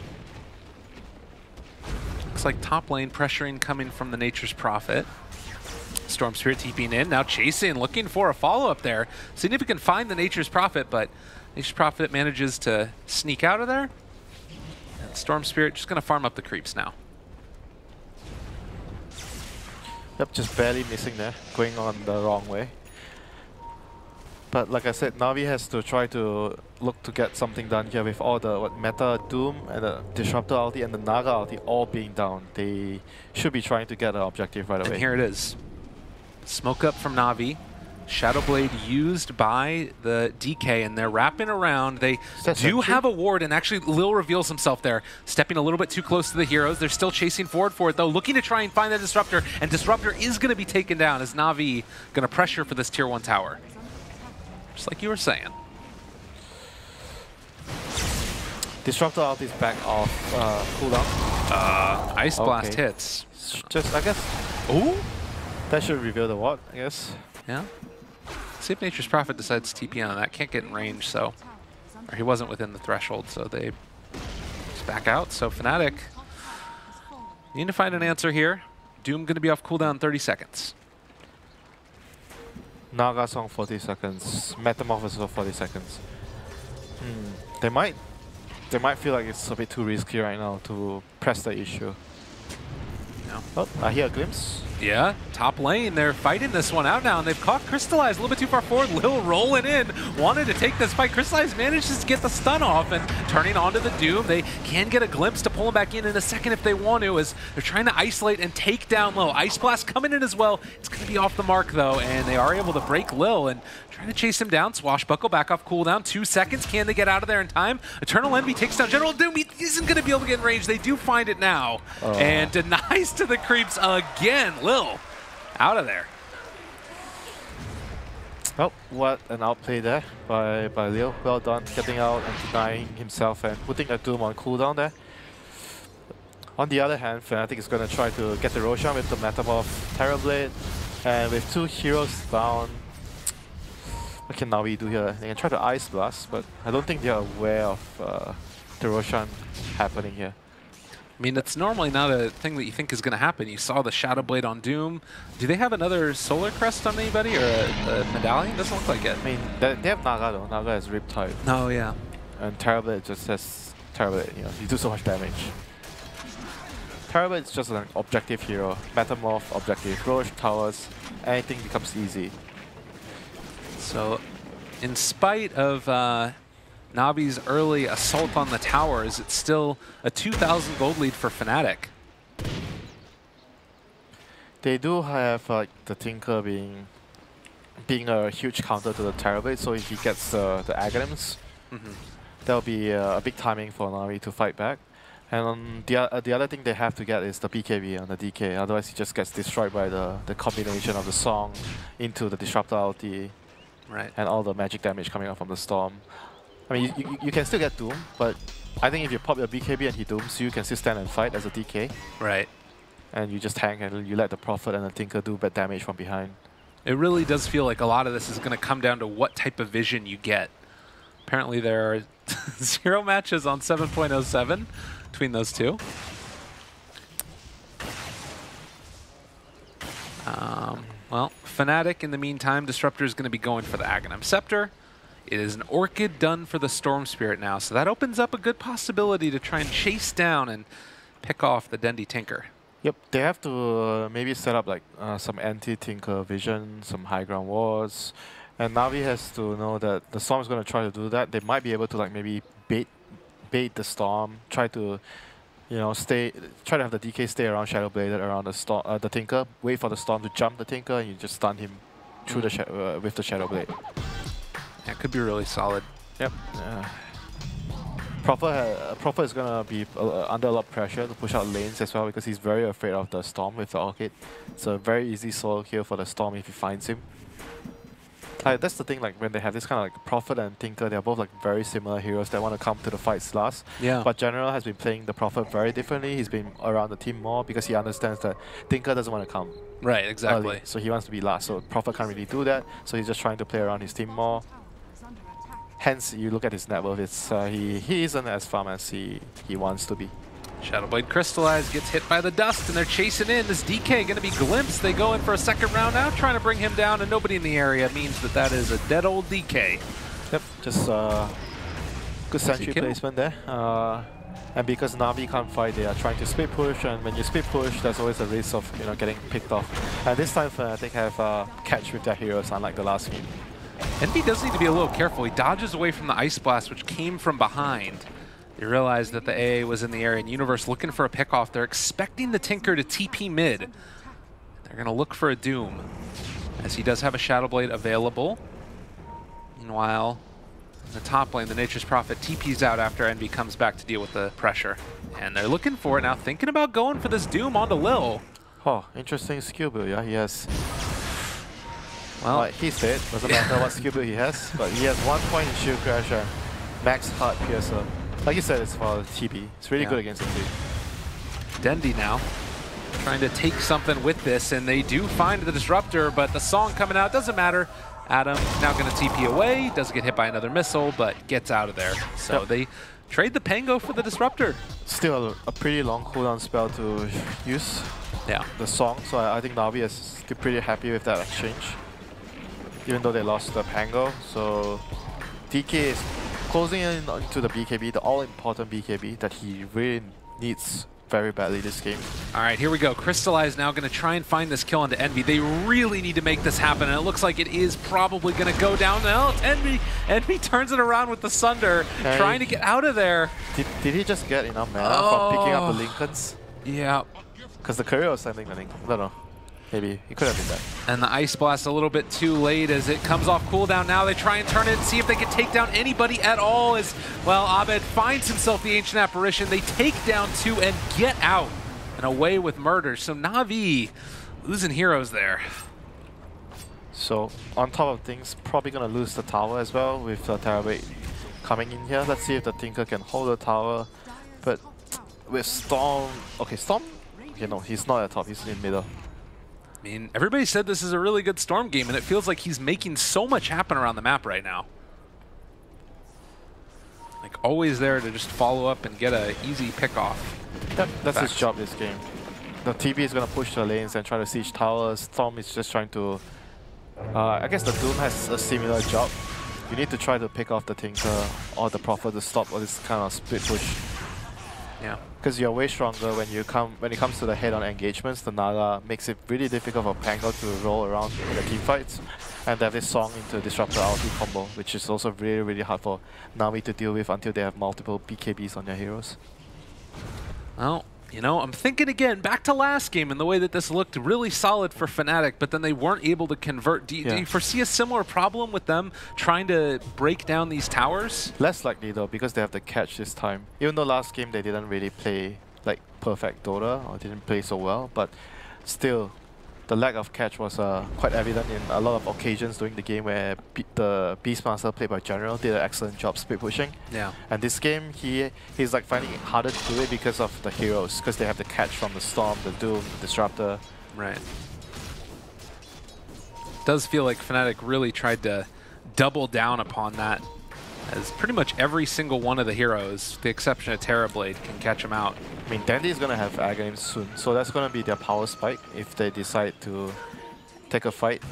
Looks like top lane pressuring coming from the Nature's Prophet. Storm Spirit TPing in, now chasing, looking for a follow-up there. Seeing if he can find the Nature's Prophet, but Nature's Prophet manages to sneak out of there. And Storm Spirit just going to farm up the creeps now. Yep, just barely missing there, going on the wrong way. But like I said, Navi has to try to look to get something done here with all the Meta Doom and the Disruptor ulti and the Naga ulti all being down. They should be trying to get an objective right away. And here it is. Smoke up from Navi. Shadow Blade used by the DK, and they're wrapping around. They do have a ward, and actually Lil reveals himself there, stepping a little bit too close to the heroes. They're still chasing forward for it, though, looking to try and find that Disruptor, and Disruptor is going to be taken down as Navi going to pressure for this tier 1 tower. Just like you were saying. Disruptor ulti is back off cooldown. Ice Blast hits. Just, I guess, Ooh! that should reveal the ward, I guess. Yeah. See if Nature's Prophet decides to TP on that. Can't get in range, so... Or he wasn't within the threshold, so they just back out. So Fnatic need to find an answer here. Doom going to be off cooldown 30 seconds. Naga song 40 seconds. Metamorphosis for 40 seconds. They might feel like it's a bit too risky right now to press the issue. No. Oh, I hear a glimpse. Yeah, top lane, they're fighting this one out now, and they've caught Crystallize a little bit too far forward. Lil rolling in, wanted to take this fight. Crystallize manages to get the stun off and turning onto the Doom. They can get a glimpse to pull him back in a second if they want to, as they're trying to isolate and take down Lil. Ice Blast coming in as well. It's going to be off the mark, though, and they are able to break Lil and trying to chase him down. Swashbuckle back off cooldown. 2 seconds. Can they get out of there in time? Eternal Envy takes down General Doom. He isn't going to be able to get in range. They do find it now. And denies to the creeps again. Lil out of there. Oh, what an outplay there by Leo. Well done, getting out and denying himself and putting a Doom on cooldown there. On the other hand, Fnatic is going to try to get the Roshan with the Metamorph Terrorblade. And with 2 heroes down, what can Navi do here? They can try to Ice Blast, but I don't think they are aware of the Roshan happening here. I mean, it's normally not a thing that you think is going to happen. You saw the Shadow Blade on Doom. Do they have another Solar Crest on anybody, or a medallion? Doesn't look like it. I mean, they have Naga though. Naga has Riptide. Oh, yeah. And Terrorblade just has Terrorblade, you know, you do so much damage. Terrorblade is just an objective hero. Metamorph, objective. Roach, towers, anything becomes easy. So, in spite of Navi's early assault on the towers, it's still a 2,000 gold lead for Fnatic. They do have like the Tinker being a huge counter to the Terrorblade, so if he gets the Aghanims, that'll be a big timing for Navi to fight back. And the other thing they have to get is the BKB on the DK, otherwise he just gets destroyed by the combination of the Song into the Disruptor ulti, and all the magic damage coming out from the Storm. I mean, you can still get Doom, but I think if you pop your BKB and he Dooms, you can still stand and fight as a DK. Right. And you just tank and you let the Prophet and the Tinker do bad damage from behind. It really does feel like a lot of this is going to come down to what type of vision you get. Apparently there are 0 matches on 7.07 between those two. Well, Fnatic in the meantime, Disruptor is going to be going for the Aghanim Scepter. It is an Orchid done for the Storm Spirit now, so that opens up a good possibility to try and chase down and pick off the Dendi Tinker. Yep, they have to maybe set up like some anti-Tinker vision, some high ground wards, and Navi has to know that the Storm is going to try to do that. They might be able to like maybe bait the Storm, try to, you know, try to have the DK stay around Shadowblade, around the Storm, the Tinker, wait for the Storm to jump the Tinker, and you just stun him through the with the Shadowblade. That could be really solid. Yep. Prophet is going to be under a lot of pressure to push out lanes as well because he's very afraid of the Storm with the Orchid. It's a very easy solo kill for the Storm if he finds him. That's the thing, like when they have this kind of like Prophet and Tinker, they're both like very similar heroes that want to come to the fights last. Yeah. But General has been playing the Prophet very differently. He's been around the team more because he understands that Tinker doesn't want to come. Right, exactly. Early, so he wants to be last. So Prophet can't really do that. So he's just trying to play around his team more. Hence, you look at his net worth, it's, he isn't as farm as he wants to be. Shadowblade Crystallized gets hit by the dust, and they're chasing in. This DK going to be glimpsed. They go in for a second round now, trying to bring him down, and nobody in the area means that that is a dead old DK. Yep, just good sentry placement there. And because Navi can't fight, they are trying to split push, and when you split push, there's always a risk of getting picked off. And this time, I think have catch with their heroes, unlike the last game. Envy does need to be a little careful. He dodges away from the Ice Blast, which came from behind. They realized that the AA was in the area, and Universe looking for a pickoff. They're expecting the Tinker to TP mid. They're going to look for a Doom, as he does have a Shadowblade available. Meanwhile, in the top lane, the Nature's Prophet TPs out after Envy comes back to deal with the pressure. And they're looking for it now, thinking about going for this Doom onto Lil. Oh, interesting skill build, yeah, he has. Well, he's dead, doesn't matter what skill build he has, but he has 1 point in Shield Crash and max Heart Piercer. Like you said, it's for TP. It's really good against the team. Dendi now trying to take something with this, and they do find the Disruptor, but the Song coming out doesn't matter. Adam now going to TP away, does get hit by another missile, but gets out of there. So they trade the Pango for the Disruptor. Still a pretty long cooldown spell to use. Yeah. The Song, so I think Navi is still pretty happy with that exchange, even though they lost the Pango. So DK is closing in into the BKB, the all-important BKB that he really needs very badly this game. All right, here we go. Crystallize now going to try and find this kill onto Envy. They really need to make this happen, and it looks like it is probably going to go down now. It's Envy. Envy turns it around with the Sunder, trying to get out of there. Did he just get enough mana from picking up the Lincolns? Yeah. Because the courier was sending the Lincoln. I don't know. Maybe he could have been that. And the Ice Blast a little bit too late as it comes off cooldown now. They try and turn it and see if they can take down anybody at all as, well, Abed finds himself the Ancient Apparition. They take down 2 and get out and away with murder. So Navi losing heroes there. So on top of things, probably going to lose the tower as well with the Terrorblade coming in here. Let's see if the Tinker can hold the tower. But with Storm... Okay, Storm... Okay, no, he's not at top. He's in middle. I mean, everybody said this is a really good Storm game, and it feels like he's making so much happen around the map right now. Like, always there to just follow up and get an easy pick-off. Yep, that's his job this game. The TB is going to push the lanes and try to siege towers. Storm is just trying to... I guess the Doom has a similar job. You need to try to pick off the Tinker or the Prophet to stop all this kind of split push. Yeah. Because you're way stronger when it comes to the head-on engagements. The Naga makes it really difficult for Pango to roll around in the team fights. And they have this Song into Disruptor ulti combo, which is also really, really hard for Navi to deal with until they have multiple BKBs on their heroes. Well, you know, I'm thinking again, back to last game and the way that this looked really solid for Fnatic, but then they weren't able to convert. Do you foresee a similar problem with them trying to break down these towers? Less likely though, because they have the catch this time. Even though last game they didn't really play like perfect Dota, or didn't play so well, but still, the lack of catch was quite evident in a lot of occasions during the game where the Beastmaster, played by General, did an excellent job split pushing. Yeah. And this game, he's like finding it harder to do it because of the heroes, because they have the catch from the Storm, the Doom, the Disruptor. Right. Does feel like Fnatic really tried to double down upon that, as pretty much every single one of the heroes, with the exception of Terrorblade, can catch him out. I mean, Dandy is going to have Aghanim soon, so that's going to be their power spike if they decide to take a fight.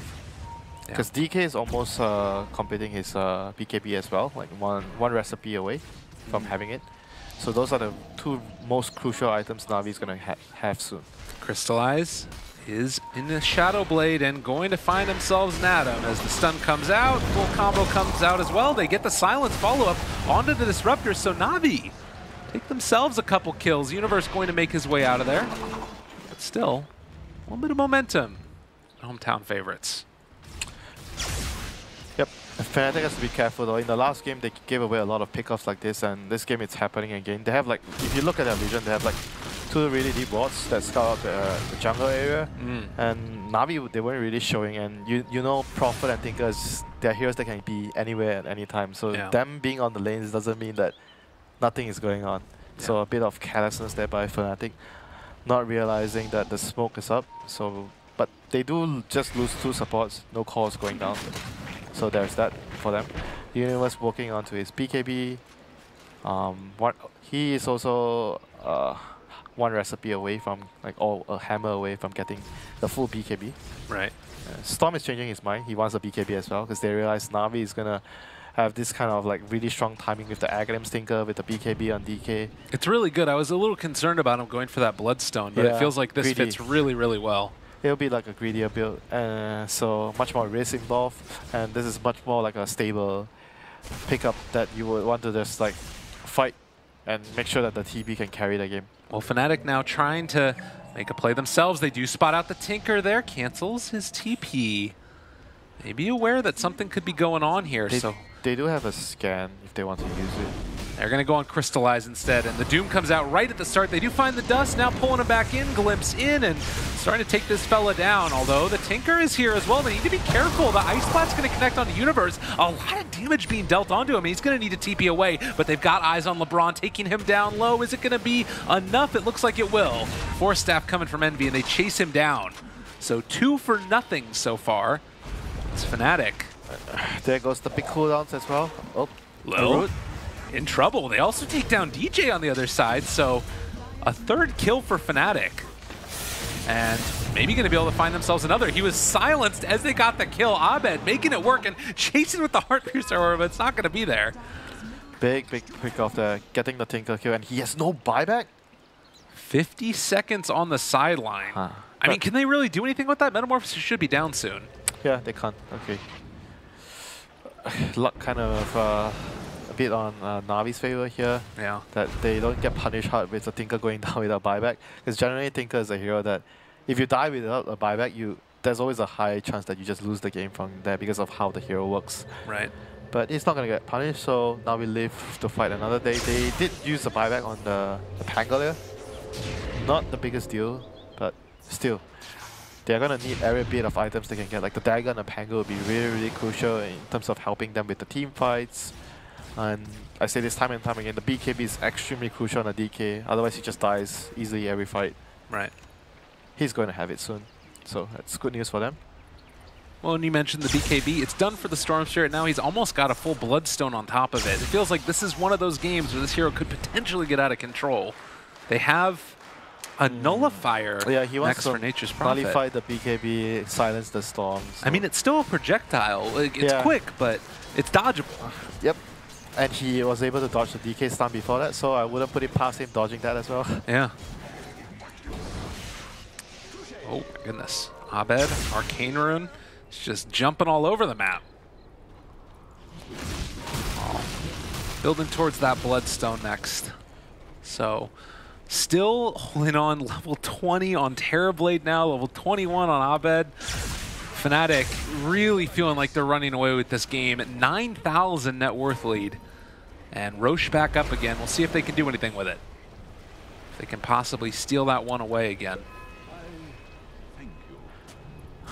Because DK is almost completing his BKB as well, like one recipe away from having it. So those are the two most crucial items Navi is going to have soon. Crystallize is in the Shadow Blade and going to find themselves an Atom as the stun comes out, full combo comes out as well. They get the silence follow-up onto the Disruptor, so Navi take themselves a couple kills. Universe going to make his way out of there, but still, a little bit of momentum. Hometown favorites. Yep, Fnatic has to be careful though. In the last game, they gave away a lot of pickoffs like this, and this game it's happening again. They have like, if you look at their vision, they have like 2 really deep wards that scout out the jungle area, and Navi, they weren't really showing, and you know Prophet and Thinkers, they're heroes that can be anywhere at any time, so them being on the lanes doesn't mean that nothing is going on. So a bit of carelessness there by Fnatic, not realizing that the smoke is up, so but they do just lose 2 supports, no calls going down, so there's that for them. Universe working onto his BKB, he is also one recipe away from, like, a hammer away from getting the full BKB. Right. Storm is changing his mind. He wants a BKB as well because they realize Navi is gonna have this kind of like really strong timing with the Aghanim Stinker, with the BKB on DK. It's really good. I was a little concerned about him going for that Bloodstone, but it feels like this fits really, really well. It'll be like a greedier build, so much more risk involved, and this is much more like a stable pickup that you would want to just like fight and make sure that the TB can carry the game. Well, Fnatic now trying to make a play themselves. They do spot out the Tinker there, cancels his TP. Maybe aware that something could be going on here. They do have a scan if they want to use it. They're going to go on Crystallize instead, and the Doom comes out right at the start. They do find the Dust, now pulling him back in, Glimpse in, and starting to take this fella down. Although the Tinker is here as well. They need to be careful. The Ice Splat's going to connect on the Universe. A lot of damage being dealt onto him. He's going to need to TP away, but they've got eyes on LeBron, taking him down low. Is it going to be enough? It looks like it will. Force Staff coming from Envy, and they chase him down. So 2 for nothing so far. It's Fnatic. There goes the big cooldowns as well. Oh, Low. In trouble. They also take down DJ on the other side, so a 3rd kill for Fnatic. And maybe going to be able to find themselves another. He was silenced as they got the kill. Abed making it work and chasing with the Heart Piercer, but it's not going to be there. Big pick off there, getting the Tinker kill, and he has no buyback? 50 seconds on the sideline. I mean, can they really do anything with that? Metamorphosis should be down soon. Yeah, they can't. Okay. Luck kind of a bit on Navi's favor here. Yeah. That they don't get punished hard with the Tinker going down without buyback. Because generally Tinker is a hero that if you die without a buyback, there's always a high chance that you just lose the game from there because of how the hero works. Right. But it's not going to get punished, so now we live to fight another day. They did use the buyback on the Pangolier. Not the biggest deal, but still. They're going to need every bit of items they can get. Like the Dagger and the Pango will be really, really crucial in terms of helping them with the team fights. And I say this time and time again, the BKB is extremely crucial on the DK. Otherwise, he just dies easily every fight. Right. He's going to have it soon. So that's good news for them. Well, and you mentioned the BKB. It's done for the Storm Spirit. Now he's almost got a full Bloodstone on top of it. It feels like this is one of those games where this hero could potentially get out of control. They have A nullifier Yeah, he wants next to for Nature's Prophet. nullify the BKB, silence the storm. So. I mean, it's still a projectile. Like, it's Yeah. quick, but it's dodgeable. Yep. And he was able to dodge the DK stun before that, so I wouldn't put it past him dodging that as well. Yeah. Oh, my goodness. Abed, Arcane Rune, is just jumping all over the map. Oh. Building towards that Bloodstone next. So, still holding on level 20 on Terrorblade now, level 21 on Abed. Fnatic really feeling like they're running away with this game. 9,000 net worth lead. And Roche back up again. We'll see if they can do anything with it. If they can possibly steal that one away again.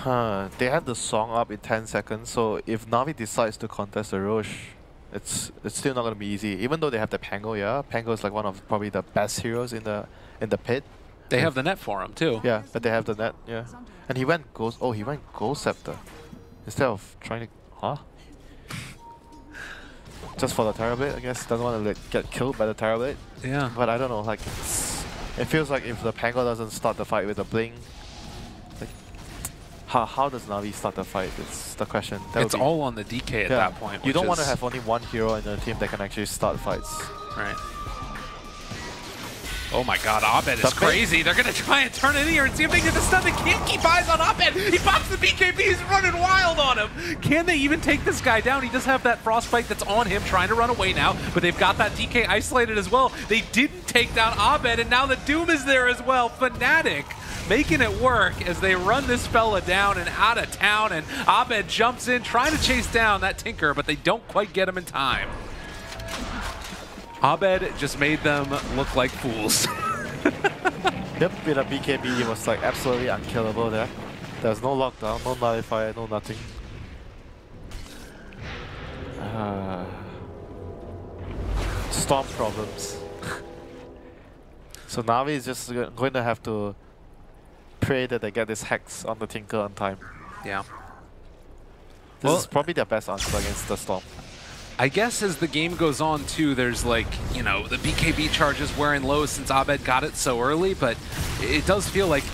They have the song up in 10 seconds, so if Navi decides to contest the Roche, it's still not going to be easy. Even though they have the Pango, yeah. Pango is like one of probably the best heroes in the pit. They have the net for him too. Yeah, but they have the net, yeah. And he went Ghost, oh, he went Ghost Scepter. Instead of trying to, huh? Just for the Terrorblade, I guess. Doesn't want to like, get killed by the Terrorblade. Yeah. But I don't know, like, it feels like if the Pango doesn't start the fight with the Blink, like, how does Navi start the fight? It's the question. It's all on the DK at that point. You don't want to have only one hero in the team that can actually start fights. Right. Oh my god, Abed is crazy. They're going to try and turn in here and see if they can get the stun. They can't keep eyes on Abed. He pops the BKB. He's running wild on him. Can they even take this guy down? He does have that Frostbite that's on him, trying to run away now, but they've got that DK isolated as well. They didn't take down Abed, and now the Doom is there as well. Fnatic making it work as they run this fella down and out of town, and Abed jumps in, trying to chase down that Tinker, but they don't quite get him in time. Abed just made them look like fools. Yep, with a BKB, he was like absolutely unkillable there. There's no lockdown, no nullifier, no nothing. Storm problems. So Navi is just going to have to pray that they get this Hex on the Tinker on time. Yeah. This is probably their best answer against the Storm. I guess as the game goes on too, there's like, you know, the BKB charges wearing low since Abed got it so early, but it does feel like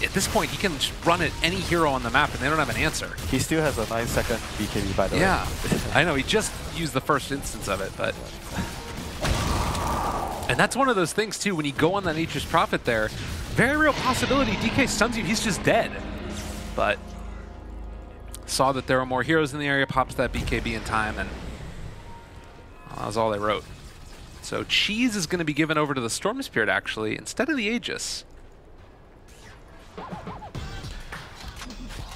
at this point he can just run at any hero on the map and they don't have an answer. He still has a 9-second BKB by the way. Yeah, I know, he just used the first instance of it, but... And that's one of those things too, when you go on that Nature's Prophet there, very real possibility DK stuns you, he's just dead. But saw that there were more heroes in the area, pops that BKB in time, and that was all they wrote. So Cheese is going to be given over to the Storm Spirit, actually, instead of the Aegis.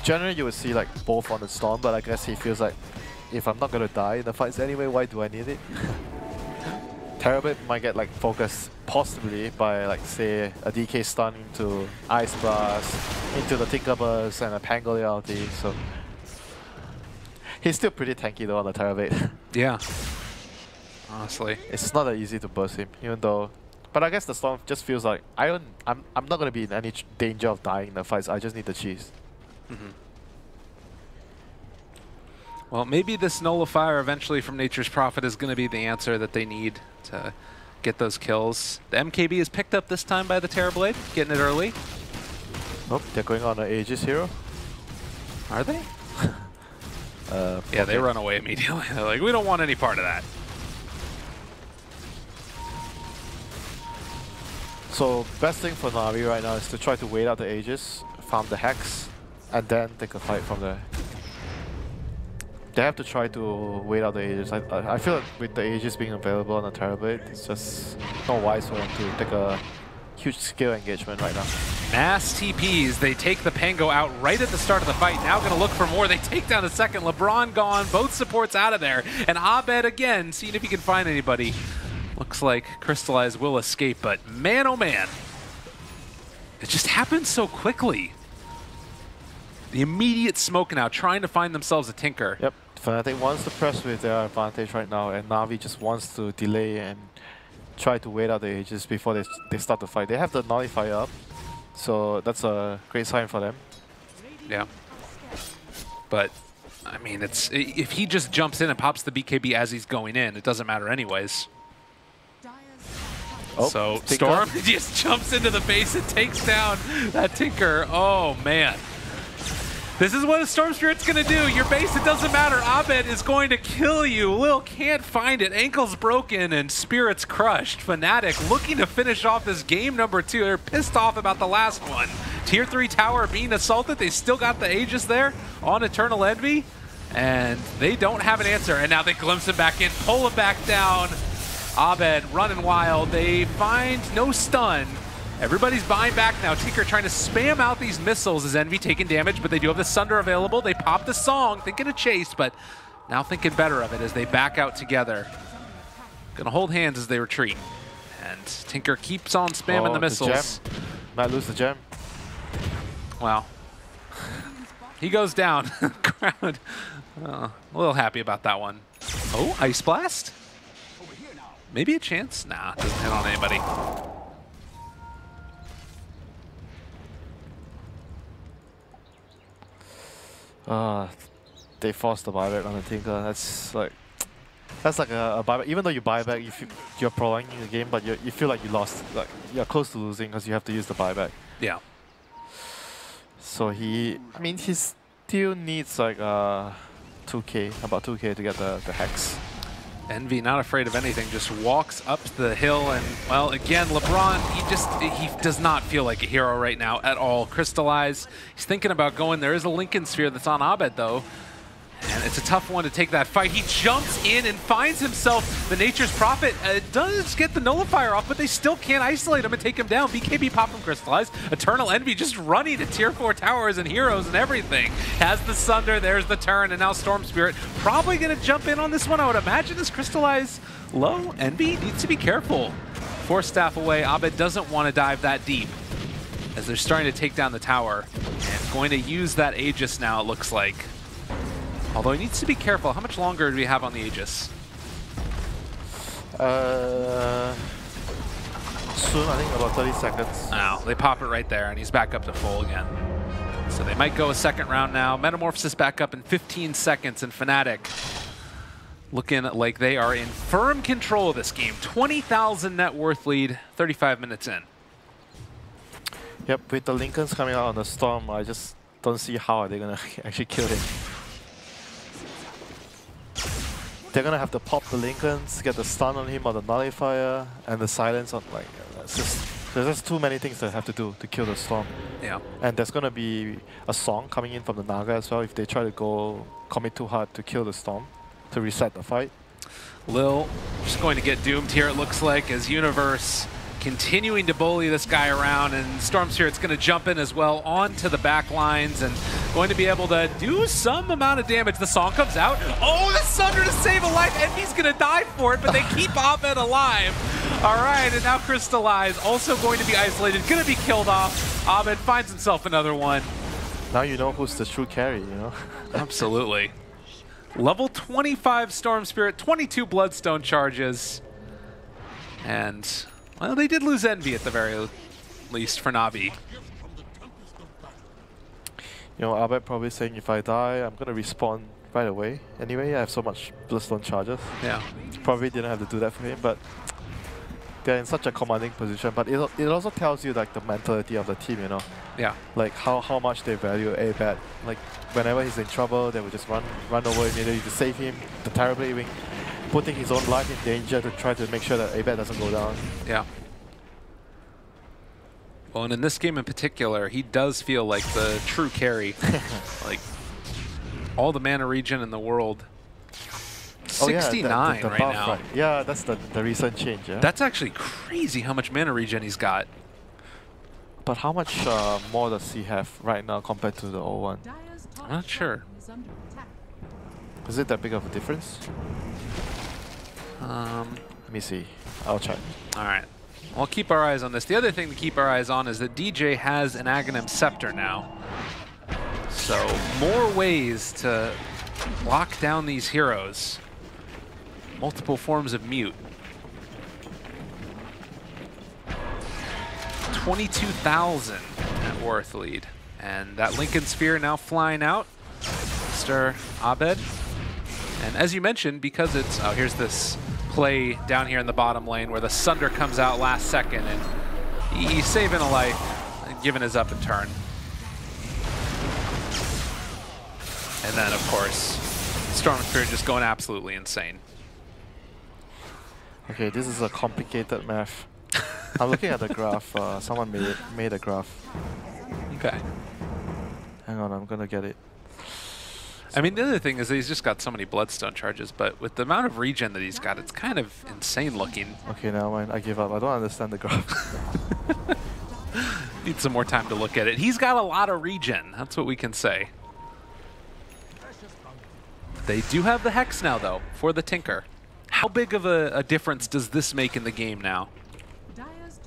Generally, you would see like both on the Storm, but I guess he feels like, if I'm not going to die in the fights anyway, why do I need it? Terrorblade might get like focused possibly by like say a DK stun into Ice Blast, into the Tinker Burst and a Pango ulti, so he's still pretty tanky though on the Terrorblade. Yeah. Honestly, it's not that easy to burst him, even though. But I guess the Storm just feels like I'm not gonna be in any danger of dying in the fights. I just need the cheese. Mm-hmm. Well, maybe this nullifier eventually from Nature's Prophet is going to be the answer that they need to get those kills. The MKB is picked up this time by the Terrorblade, getting it early. Nope, they're going on an Aegis hero. Are they? Yeah, okay. they run away immediately. They're like, we don't want any part of that. So best thing for Navi right now is to try to wait out the Aegis, farm the Hex, and then take a fight from there. They have to try to wait out the Aegis. I feel like with the Aegis being available on the Terrorblade, it's just not wise for them to take a huge skill engagement right now. Mass TPs, they take the Pango out right at the start of the fight. Now gonna look for more. They take down a second. LeBron gone, both supports out of there. And Abed again, seeing if he can find anybody. Looks like Crystallize will escape, but man oh man. It just happens so quickly. The immediate smoke now, trying to find themselves a Tinker. Yep, Fnatic wants to press with their advantage right now, and Navi just wants to delay and try to wait out the Aegis before they start the fight. They have the Nullifier up, so that's a great sign for them. Yeah. But, I mean, it's if he just jumps in and pops the BKB as he's going in, it doesn't matter anyways. Oh, so Tinker. Storm just jumps into the base and takes down that Tinker. Oh, man. This is what a Storm Spirit's going to do. Your base, it doesn't matter. Abed is going to kill you. Lil can't find it. Ankle's broken and Spirit's crushed. Fnatic looking to finish off this game number 2. They're pissed off about the last one. Tier 3 tower being assaulted. They still got the Aegis there on Eternal Envy. And they don't have an answer. And now they glimpse him back in, pull him back down. Abed running wild. They find no stun. Everybody's buying back now. Tinker trying to spam out these missiles as Envy taking damage, but they do have the Sunder available. They pop the song, thinking of chase, but now thinking better of it as they back out together. Gonna hold hands as they retreat. And Tinker keeps on spamming the missiles. The gem. Might lose the gem. Wow. He goes down. Crowd. A little happy about that one. Oh, Ice Blast? Maybe a chance? Nah, doesn't hit on anybody. They forced the buyback on the Tinker. That's like a buyback. Even though you buy back, you're prolonging the game, but you feel like you lost. Like you're close to losing because you have to use the buyback. Yeah. So he still needs like 2K, about 2K to get the hex. Envy, not afraid of anything, just walks up the hill and, well, again, LeBron, he does not feel like a hero right now at all. Crystallize, he's thinking about going. There is a Lincoln Sphere that's on Abed, though. And it's a tough one to take that fight. He jumps in and finds himself the Nature's Prophet. Does get the Nullifier off, but they still can't isolate him and take him down. BKB pop from Crystallize. Eternal Envy just running to tier 4 towers and heroes and everything. Has the Sunder, there's the turn, and now Storm Spirit probably going to jump in on this one. I would imagine this Crystallize low. Envy needs to be careful. Force staff away. Abed doesn't want to dive that deep as they're starting to take down the tower. And going to use that Aegis now, it looks like. Although he needs to be careful. How much longer do we have on the Aegis? Soon, I think about 30 seconds. Oh, they pop it right there, and he's back up to full again. So they might go a second round now. Metamorphosis back up in 15 seconds, and Fnatic looking like they are in firm control of this game. 20,000 net worth lead, 35 minutes in. Yep, with the Lincolns coming out on the Storm, I just don't see how they're going to actually kill him. They're gonna have to pop the Lincolns, get the stun on him or the nullifier, and the silence on there's just too many things they have to do to kill the Storm. Yeah. And there's gonna be a song coming in from the Naga as well if they try to go commit too hard to kill the Storm, to reset the fight. Lil just going to get doomed here, it looks like, as Universe continuing to bully this guy around, and Storm Spirit's going to jump in as well onto the back lines and going to be able to do some amount of damage. The song comes out. Oh, the Sunder to save a life. Envy's going to die for it, but they keep Abed alive. All right, and now Crystallize also going to be isolated, going to be killed off. Abed finds himself another one. Now you know who's the true carry, you know? Absolutely. Level 25 Storm Spirit, 22 Bloodstone charges. And, well, they did lose Envy at the very least for Navi. You know, Abed probably saying if I die, I'm going to respawn right away. Anyway, I have so much Bloodstone charges. Yeah. Probably didn't have to do that for him, but they're in such a commanding position. But it also tells you like the mentality of the team, you know? Yeah. Like how much they value Abed. Like whenever he's in trouble, they will just run over immediately to save him. The terribly wing, putting his own life in danger to try to make sure that Abed doesn't go down. Yeah. Well, and in this game in particular, he does feel like the true carry. Like, all the mana regen in the world. 69 the right buff, now. Right. Yeah, that's the recent change, yeah? That's actually crazy how much mana regen he's got. But how much more does he have right now compared to the old one? I'm not sure. Is it that big of a difference? Let me see. I'll check. All right. We'll keep our eyes on this. The other thing to keep our eyes on is that DJ has an Aghanim Scepter now. So more ways to lock down these heroes. Multiple forms of mute. 22,000 net worth lead. And that Lincoln Sphere now flying out. Mr. Abed. And as you mentioned, because it's... Oh, here's this play down here in the bottom lane where the Sunder comes out last second, and he's saving a life and giving his up and turn. And then, of course, Storm Spirit just going absolutely insane. Okay, this is a complicated math. I'm looking at the graph. Someone made a graph. Okay. Hang on, I'm gonna get it. I mean, the other thing is that he's just got so many Bloodstone charges, but with the amount of regen that he's got, it's kind of insane looking. Okay, never mind. I give up. I don't understand the graph. Need some more time to look at it. He's got a lot of regen. That's what we can say. They do have the Hex now, though, for the Tinker. How big of a difference does this make in the game now?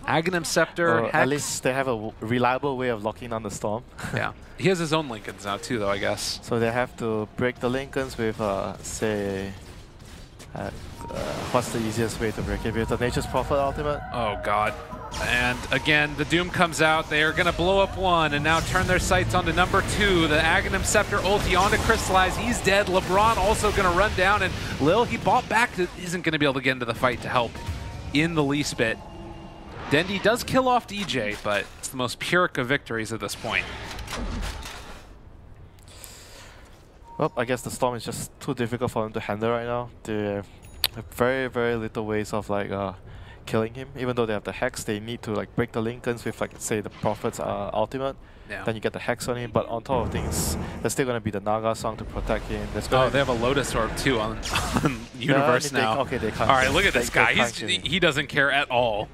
Aghanim Scepter, Hex. At least they have a reliable way of locking on the Storm. Yeah. He has his own Lincolns now, too, though, I guess. So they have to break the Lincolns with, say, what's the easiest way to break it? With the Nature's Prophet ultimate? Oh, God. And again, the Doom comes out. They are going to blow up one and now turn their sights onto number 2. The Aghanim Scepter ulti onto Crystallize. He's dead. LeBron also going to run down. And Lil, he bought back. Isn't going to be able to get into the fight to help in the least bit. Dendi does kill off DJ, but it's the most Pyrrhic of victories at this point. Well, I guess the Storm is just too difficult for them to handle right now. They have very, very little ways of like killing him. Even though they have the Hex, they need to like break the Lincolns with like, say, the Prophet's ultimate. Yeah. Then you get the Hex on him, but on top of things, there's still going to be the Naga song to protect him. Oh, they have a Lotus Orb too on Universe now. Okay, they can't. All right, look at this guy. He doesn't care at all.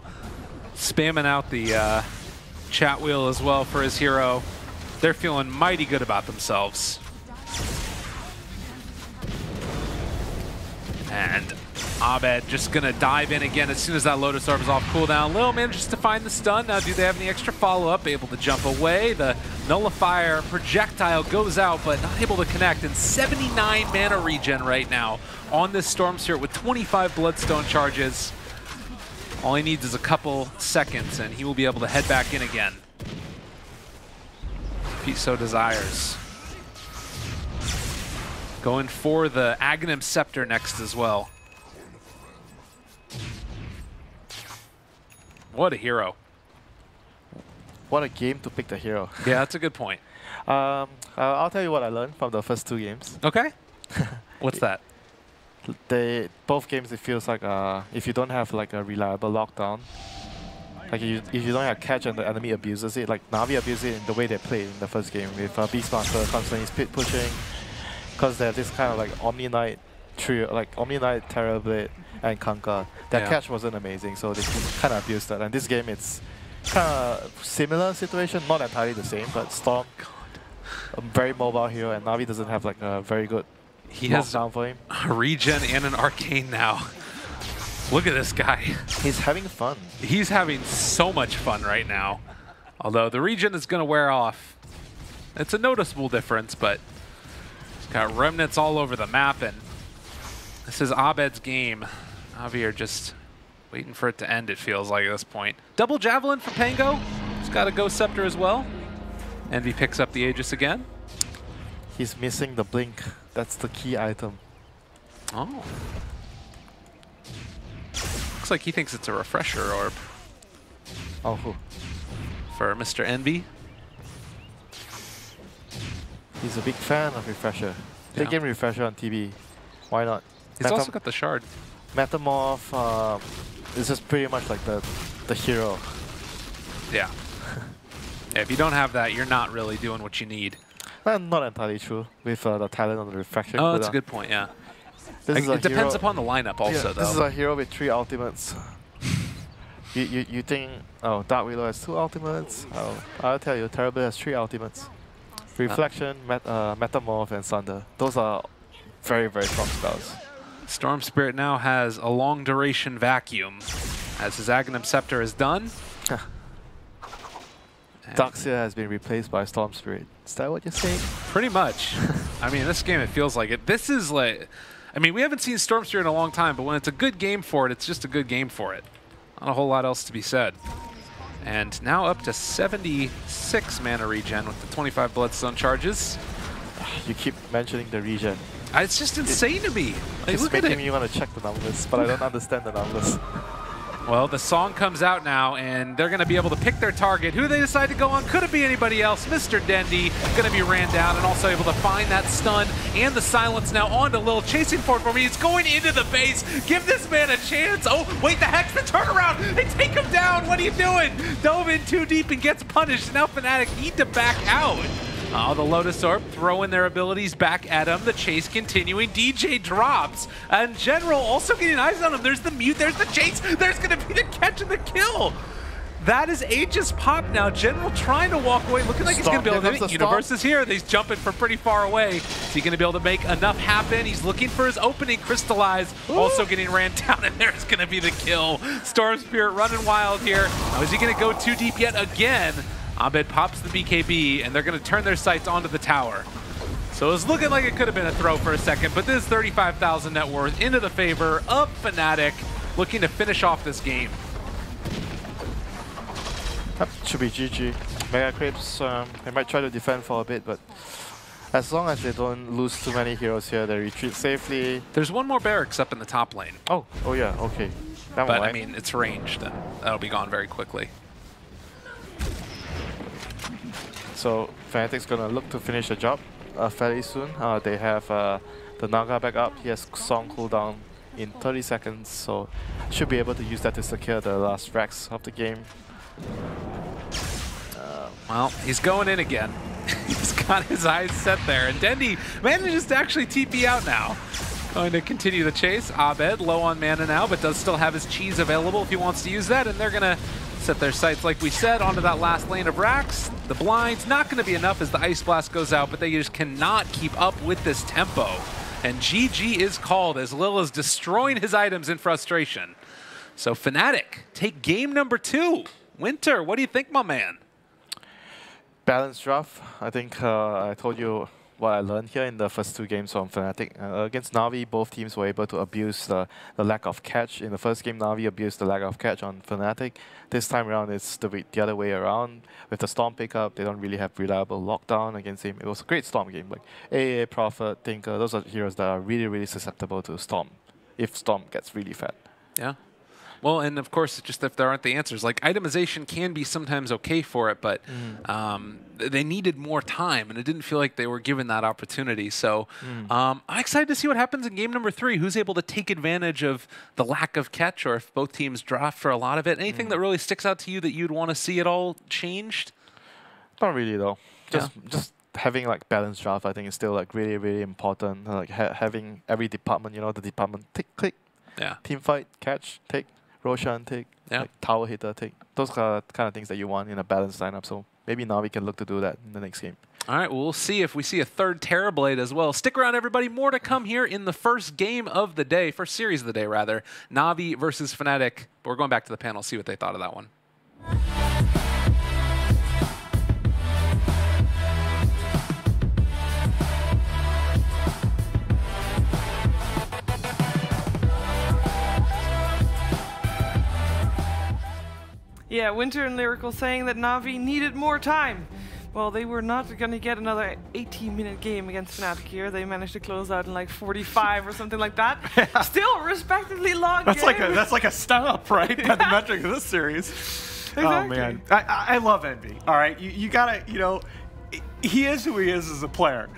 Spamming out the chat wheel as well for his hero. They're feeling mighty good about themselves. And Abed just going to dive in again as soon as that Lotus Orb is off cooldown. Lil manages to find the stun. Now, do they have any extra follow-up? Able to jump away. The Nullifier projectile goes out, but not able to connect. And 79 mana regen right now on this Storm Spirit with 25 Bloodstone charges. All he needs is a couple seconds, and he will be able to head back in again. If he so desires. Going for the Aghanim Scepter next as well. What a hero. What a game to pick the hero. Yeah, that's a good point. I'll tell you what I learned from the first 2 games. Okay. What's that? Both games, it feels like if you don't have like a reliable lockdown, like if you don't have catch and the enemy abuses it, like Navi abuses it in the way they played in the first game with Beastmaster constantly split pushing, because they have this kind of like Omni Knight trio, like Omni Knight, Terrorblade, and Kanka. Their catch wasn't amazing, so they kind of abused that. And this game, it's kind of similar situation, not entirely the same, but Storm, a very mobile hero, and Navi doesn't have like a very good He has down for him. A regen and an arcane now. Look at this guy. He's having fun. He's having so much fun right now. Although the regen is going to wear off. It's a noticeable difference, but he's got remnants all over the map, and this is Abed's game. Navi are just waiting for it to end, it feels like, at this point. Double Javelin for Pango. He's got a Ghost Scepter as well. Envy picks up the Aegis again. He's missing the blink. That's the key item. Oh. Looks like he thinks it's a refresher orb. Oh, who? For Mr. Envy. He's a big fan of refresher. Take him refresher on TV. Why not? He's also got the shard. Metamorph is just pretty much like the hero. Yeah. Yeah. If you don't have that, you're not really doing what you need. Not entirely true with the talent on the refraction. Oh, that's a good point, yeah. It depends upon the lineup also, though. This is a hero with 3 ultimates. you think, oh, Dark Willow has 2 ultimates? Oh, I'll tell you, Terrible has 3 ultimates. Reflection, Metamorph, and Sunder. Those are very, very strong spells. Storm Spirit now has a long duration vacuum as his Aghanim Scepter is done. Darkseer has been replaced by Storm Spirit. Is that what you're saying? Pretty much. I mean, this game, it feels like it. This is like, I mean, we haven't seen Storm Spirit in a long time, but when it's a good game for it, it's just a good game for it. Not a whole lot else to be said. And now up to 76 mana regen with the 25 Bloodstone charges. You keep mentioning the regen. It's just insane to me. Like, It's look at making it. me want to check the numbers, but I don't understand the numbers. Well, the song comes out now, and they're going to be able to pick their target. Who they decide to go on, could it be anybody else? Mr. Dendy going to be ran down and also able to find that stun and the silence now onto Lil, chasing forward for me. He's going into the base. Give this man a chance. Oh, wait, the Hex, the turnaround. They take him down. What are you doing? Dove in too deep and gets punished. Now Fnatic need to back out. Oh, the Lotus Orb throwing their abilities back at him. The chase continuing. DJ drops. And General also getting eyes on him. There's the mute. There's the chase. There's going to be the catch and the kill. That is Aegis pop now. General trying to walk away. Looking like he's going to be able to. Universe is here. He's jumping from pretty far away. Is he going to be able to make enough happen? He's looking for his opening. Crystallize. Ooh. Also getting ran down. And there's going to be the kill. Storm Spirit running wild here. Now, is he going to go too deep yet again? Abed pops the BKB, and they're going to turn their sights onto the tower. So it was looking like it could have been a throw for a second, but this 35,000 net worth into the favor of Fnatic, looking to finish off this game. That should be GG. Mega Crepes, they might try to defend for a bit, but as long as they don't lose too many heroes here, they retreat safely. There's one more barracks up in the top lane. Oh yeah, okay. That But one, I mean, it's ranged, and that'll be gone very quickly. So Fnatic's gonna look to finish the job fairly soon. They have the Naga back up. He has Song cooldown in 30 seconds, so should be able to use that to secure the last racks of the game. Well, he's going in again. He's got his eyes set there, and Dendy manages to actually TP out now. Going to continue the chase. Abed low on mana now, but does still have his cheese available if he wants to use that, and they're gonna set their sights, like we said, onto that last lane of racks. The blind's not going to be enough as the Ice Blast goes out, but they just cannot keep up with this tempo. And GG is called as Lil is destroying his items in frustration. So Fnatic take game number 2. Winter, what do you think, my man? Balanced draft. I think I told you what I learned here in the first 2 games from Fnatic. Against Navi, both teams were able to abuse the lack of catch. In the first game, Navi abused the lack of catch on Fnatic. This time around, it's the other way around. With the Storm pickup, they don't really have reliable lockdown against him. It was a great Storm game. Like AA, Prophet, Tinker, those are heroes that are really, really susceptible to Storm, if Storm gets really fat. Yeah. Well, and of course, just if there aren't the answers, like itemization can be sometimes okay for it, but they needed more time, and it didn't feel like they were given that opportunity. So I'm excited to see what happens in game number 3. Who's able to take advantage of the lack of catch, or if both teams draft for a lot of it. Anything that really sticks out to you that you'd want to see it all changed? Not really, though. Just having like balanced draft, I think, is still like really, really important. Like having every department, the department tick, click. Yeah. Team fight, catch, take. Roshan take, like tower hitter take. Those are kind of things that you want in a balanced lineup. So maybe Navi can look to do that in the next game. All right, well, we'll see if we see a third Terrorblade as well. Stick around, everybody. More to come here in the first game of the day, first series of the day, rather. Navi versus Fnatic. But we're going back to the panel, see what they thought of that one. Yeah, Winter and Lyrical saying that Navi needed more time. Well, they were not going to get another 18-minute game against Fnatic here. They managed to close out in like 45 or something like that. Yeah. Still, respectively long that's game. That's like a stop, right? By the metric of this series. Exactly. Oh, man. I love Envy. All right, you got to, he is who he is as a player.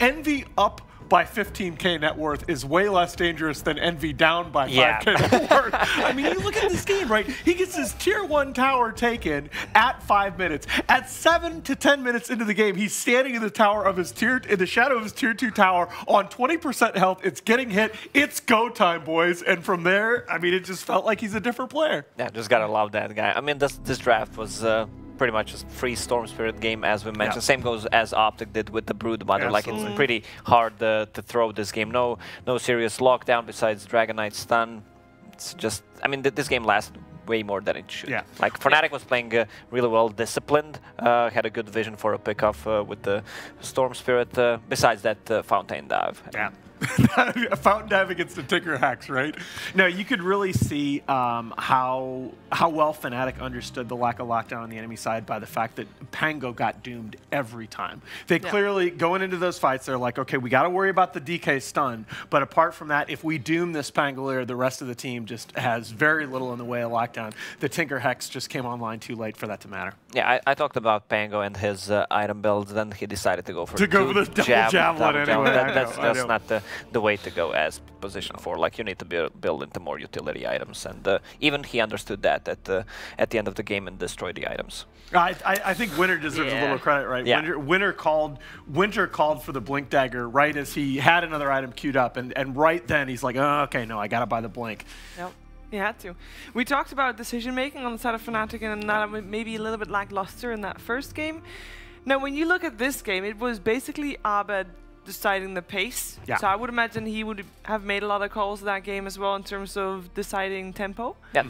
Envy up by 15K net worth is way less dangerous than Envy down by 5K net worth. I mean, you look at this game, right? He gets his tier 1 tower taken at 5 minutes. At 7 to 10 minutes into the game, he's standing in the tower of his in the shadow of his tier 2 tower on 20% health. It's getting hit. It's go time, boys. And from there, I mean, it just felt like he's a different player. Yeah, just gotta love that guy. I mean, this draft was pretty much a free Storm Spirit game, as we mentioned. Same goes as Optic did with the Brood Mother. Like, it's pretty hard to throw this game. No serious lockdown besides Dragon Knight stun. It's just, I mean, this game lasted way more than it should. Yeah. Like, Fnatic was playing really well disciplined, had a good vision for a pickoff with the Storm Spirit, besides that Fountain dive. Yeah. Fountain dive against the Tinker Hacks, right? No, you could really see how well Fnatic understood the lack of lockdown on the enemy side by the fact that Pango got doomed every time. They clearly, going into those fights, they're like, okay, we got to worry about the DK stun, but apart from that, if we doom this Pangolier, the rest of the team just has very little in the way of lockdown. The Tinker Hex just came online too late for that to matter. Yeah, I talked about Pango and his item builds, then he decided to go for the double javelin anyway. That's not the way to go as position 4. Like, you need to build into more utility items, and even he understood that at the end of the game and destroyed the items. I think Winter deserves a little credit, right? Yeah. Winter called for the Blink Dagger right as he had another item queued up, and right then he's like, oh, okay, no, I gotta buy the Blink. Yep. He had to. We talked about decision making on the side of Fnatic, and that maybe a little bit lackluster in that first game. Now, when you look at this game, it was basically Abed deciding the pace. Yeah. So I would imagine he would have made a lot of calls that game as well in terms of deciding tempo. Yeah,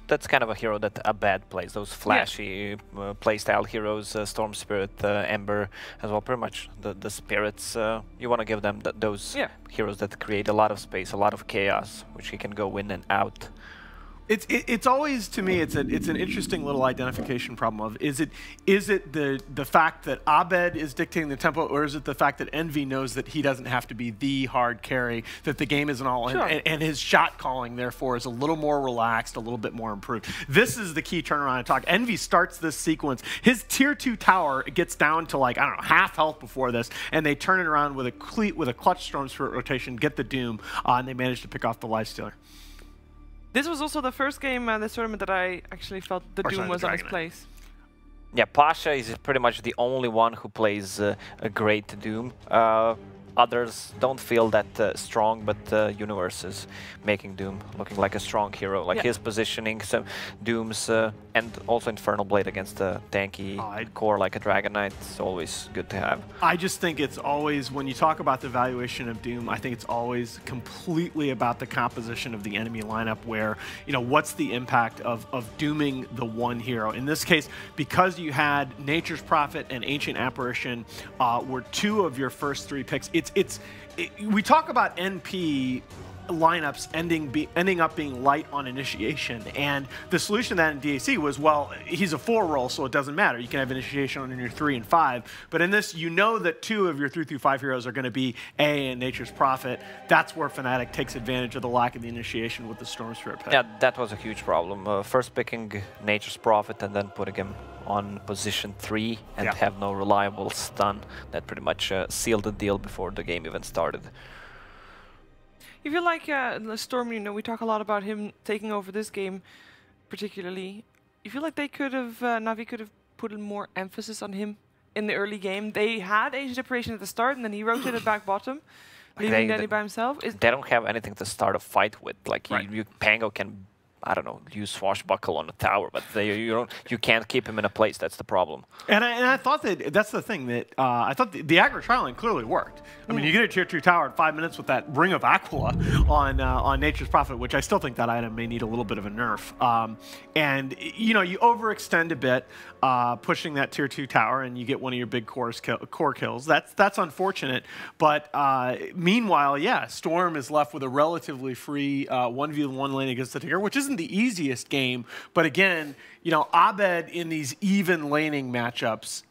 that's kind of a hero that Abed plays. Those flashy playstyle heroes, Storm Spirit, Ember as well. Pretty much the spirits. You want to give them those heroes that create a lot of space, a lot of chaos, which he can go in and out. It's always, to me, it's an interesting little identification problem of is it the fact that Abed is dictating the tempo, or is it the fact that Envy knows that he doesn't have to be the hard carry, that the game isn't all in, and his shot calling therefore is a little more relaxed, a little bit more improved. This is the key turnaround I talk. Envy starts this sequence. His tier 2 tower gets down to, like, I don't know, half health before this, and they turn it around with a clutch Storm Spirit rotation, get the Doom, and they manage to pick off the Lifestealer. This was also the first game this tournament that I actually felt the Doom was on his place. Yeah, Pasha is pretty much the only one who plays a great Doom. Others don't feel that strong, but Universe is making Doom looking like a strong hero. Like his positioning, some Dooms, and also Infernal Blade against a tanky core like a Dragon Knight. It's always good to have. I just think it's always, when you talk about the valuation of Doom, I think it's always completely about the composition of the enemy lineup, where, you know, what's the impact of dooming the one hero. In this case, because you had Nature's Prophet and Ancient Apparition were 2 of your first 3 picks. We talk about NP lineups ending up being light on initiation, and the solution to that in DAC was, well, he's a 4 roll, so it doesn't matter. You can have initiation on your 3 and 5, but in this, you know that 2 of your 3 through 5 heroes are going to be A and Nature's Prophet. That's where Fnatic takes advantage of the lack of the initiation with the Storm Spirit pick. Yeah, that was a huge problem. First picking Nature's Prophet and then putting him on position 3 and have no reliable stun. That pretty much sealed the deal before the game even started. You feel like Storm, you know, we talk a lot about him taking over this game particularly. You feel like they could have, Navi could have put more emphasis on him in the early game. They had Ancient Apparition at the start, and then he rotated back bottom, leaving Danny by himself. They don't have anything to start a fight with. Like, Pango can, I don't know, use Swashbuckle on the tower, but you can't keep him in a place. That's the problem. And I thought that's the thing, that I thought the aggro trialing clearly worked. I mean, you get a tier 2 tower in 5 minutes with that Ring of Aquila on Nature's Prophet, which I still think that item may need a little bit of a nerf. And you know, you overextend a bit, pushing that tier 2 tower, and you get one of your big core kills. That's unfortunate. But meanwhile, yeah, Storm is left with a relatively free 1v1 lane against the Tinker, which isn't the easiest game. But again, you know, Abed in these even laning matchups,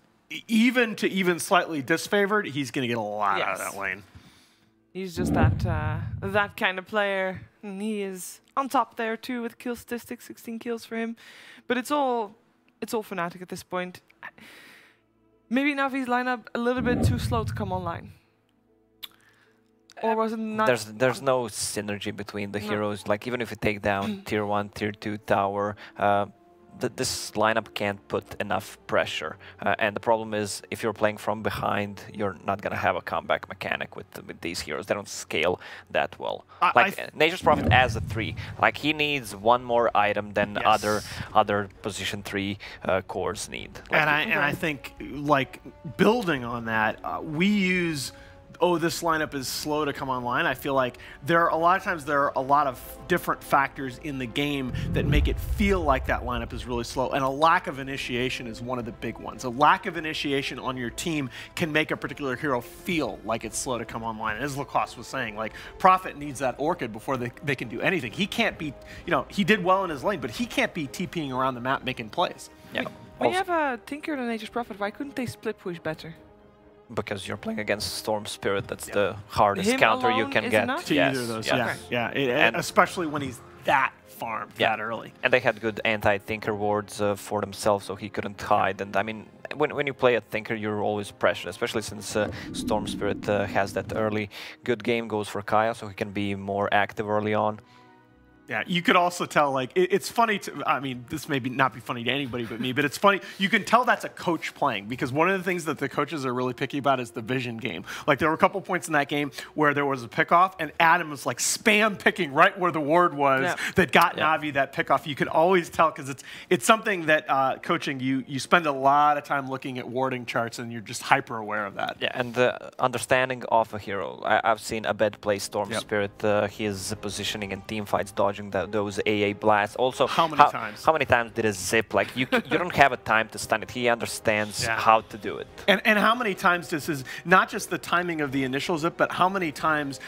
even slightly disfavored, he's going to get a lot out of that lane. He's just that kind of player, and he is on top there too with kill statistics, 16 kills for him. But it's all Fnatic at this point. Maybe Navi's lineup a little bit too slow to come online. Or was it not? There's no synergy between the heroes. Like, even if you take down tier 1, tier 2 tower, this lineup can't put enough pressure. And the problem is, if you're playing from behind, you're not going to have a comeback mechanic with these heroes. They don't scale that well. Like, Nature's Prophet as a 3. Like, he needs one more item than other position 3 cores need. Like, and I think, like, building on that, we use oh, this lineup is slow to come online. I feel like there are a lot of different factors in the game that make it feel like that lineup is really slow, and a lack of initiation is one of the big ones. A lack of initiation on your team can make a particular hero feel like it's slow to come online. And as Lacoste was saying, like, Prophet needs that Orchid before they can do anything. He can't be, you know, he did well in his lane, but he can't be TPing around the map making plays. Yeah. When you have a Tinker and a Nature's Prophet, why couldn't they split push better? Because you're playing against Storm Spirit, that's the hardest counter you can get. To either of those, yeah. Especially when he's that farmed that early. And they had good anti-Tinker wards for themselves, so he couldn't hide. And I mean, when you play a Tinker, you're always pressured, especially since Storm Spirit has that early good game goes for Kaya, so he can be more active early on. Yeah, you could also tell, like, it's funny to, I mean, this may not be funny to anybody but me, but it's funny, you can tell that's a coach playing, because one of the things that the coaches are really picky about is the vision game. Like, there were a couple points in that game where there was a pickoff, and Adam was, like, spam picking right where the ward was that got Navi that pickoff. You could always tell, because it's something that coaching, you spend a lot of time looking at warding charts, and you're just hyper aware of that. Yeah, and the understanding of a hero. I've seen Abed play Storm Spirit, his positioning in teamfights, dodging those AA blasts. Also, how many times did a zip? Like, you don't have a time to stun it. He understands how to do it. And how many times does his, not just the timing of the initial zip, but how many times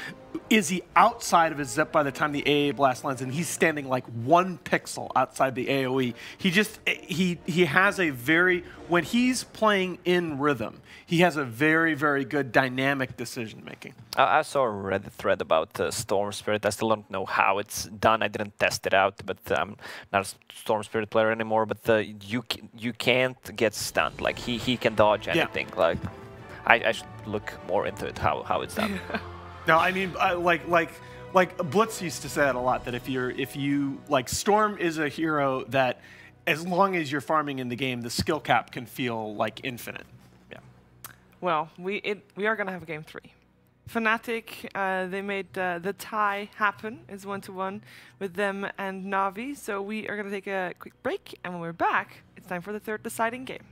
is he outside of his zip by the time the AA blast lands, and he's standing like 1 pixel outside the AoE? He just, he has a very, when he's playing in rhythm, he has a very, very good dynamic decision making. I saw a Reddit thread about Storm Spirit. I still don't know how it's done. I didn't test it out, but I'm not a Storm Spirit player anymore. But you can't get stunned. Like, he can dodge anything. Like, I should look more into it, how it's done. No, I mean, like Blitz used to say that a lot, that if you like, Storm is a hero that as long as you're farming in the game, the skill cap can feel like infinite. Yeah. Well, we are going to have a game 3. Fnatic, they made the tie happen. It's 1-1 with them and Navi. So we are going to take a quick break, and when we're back, it's time for the 3rd deciding game.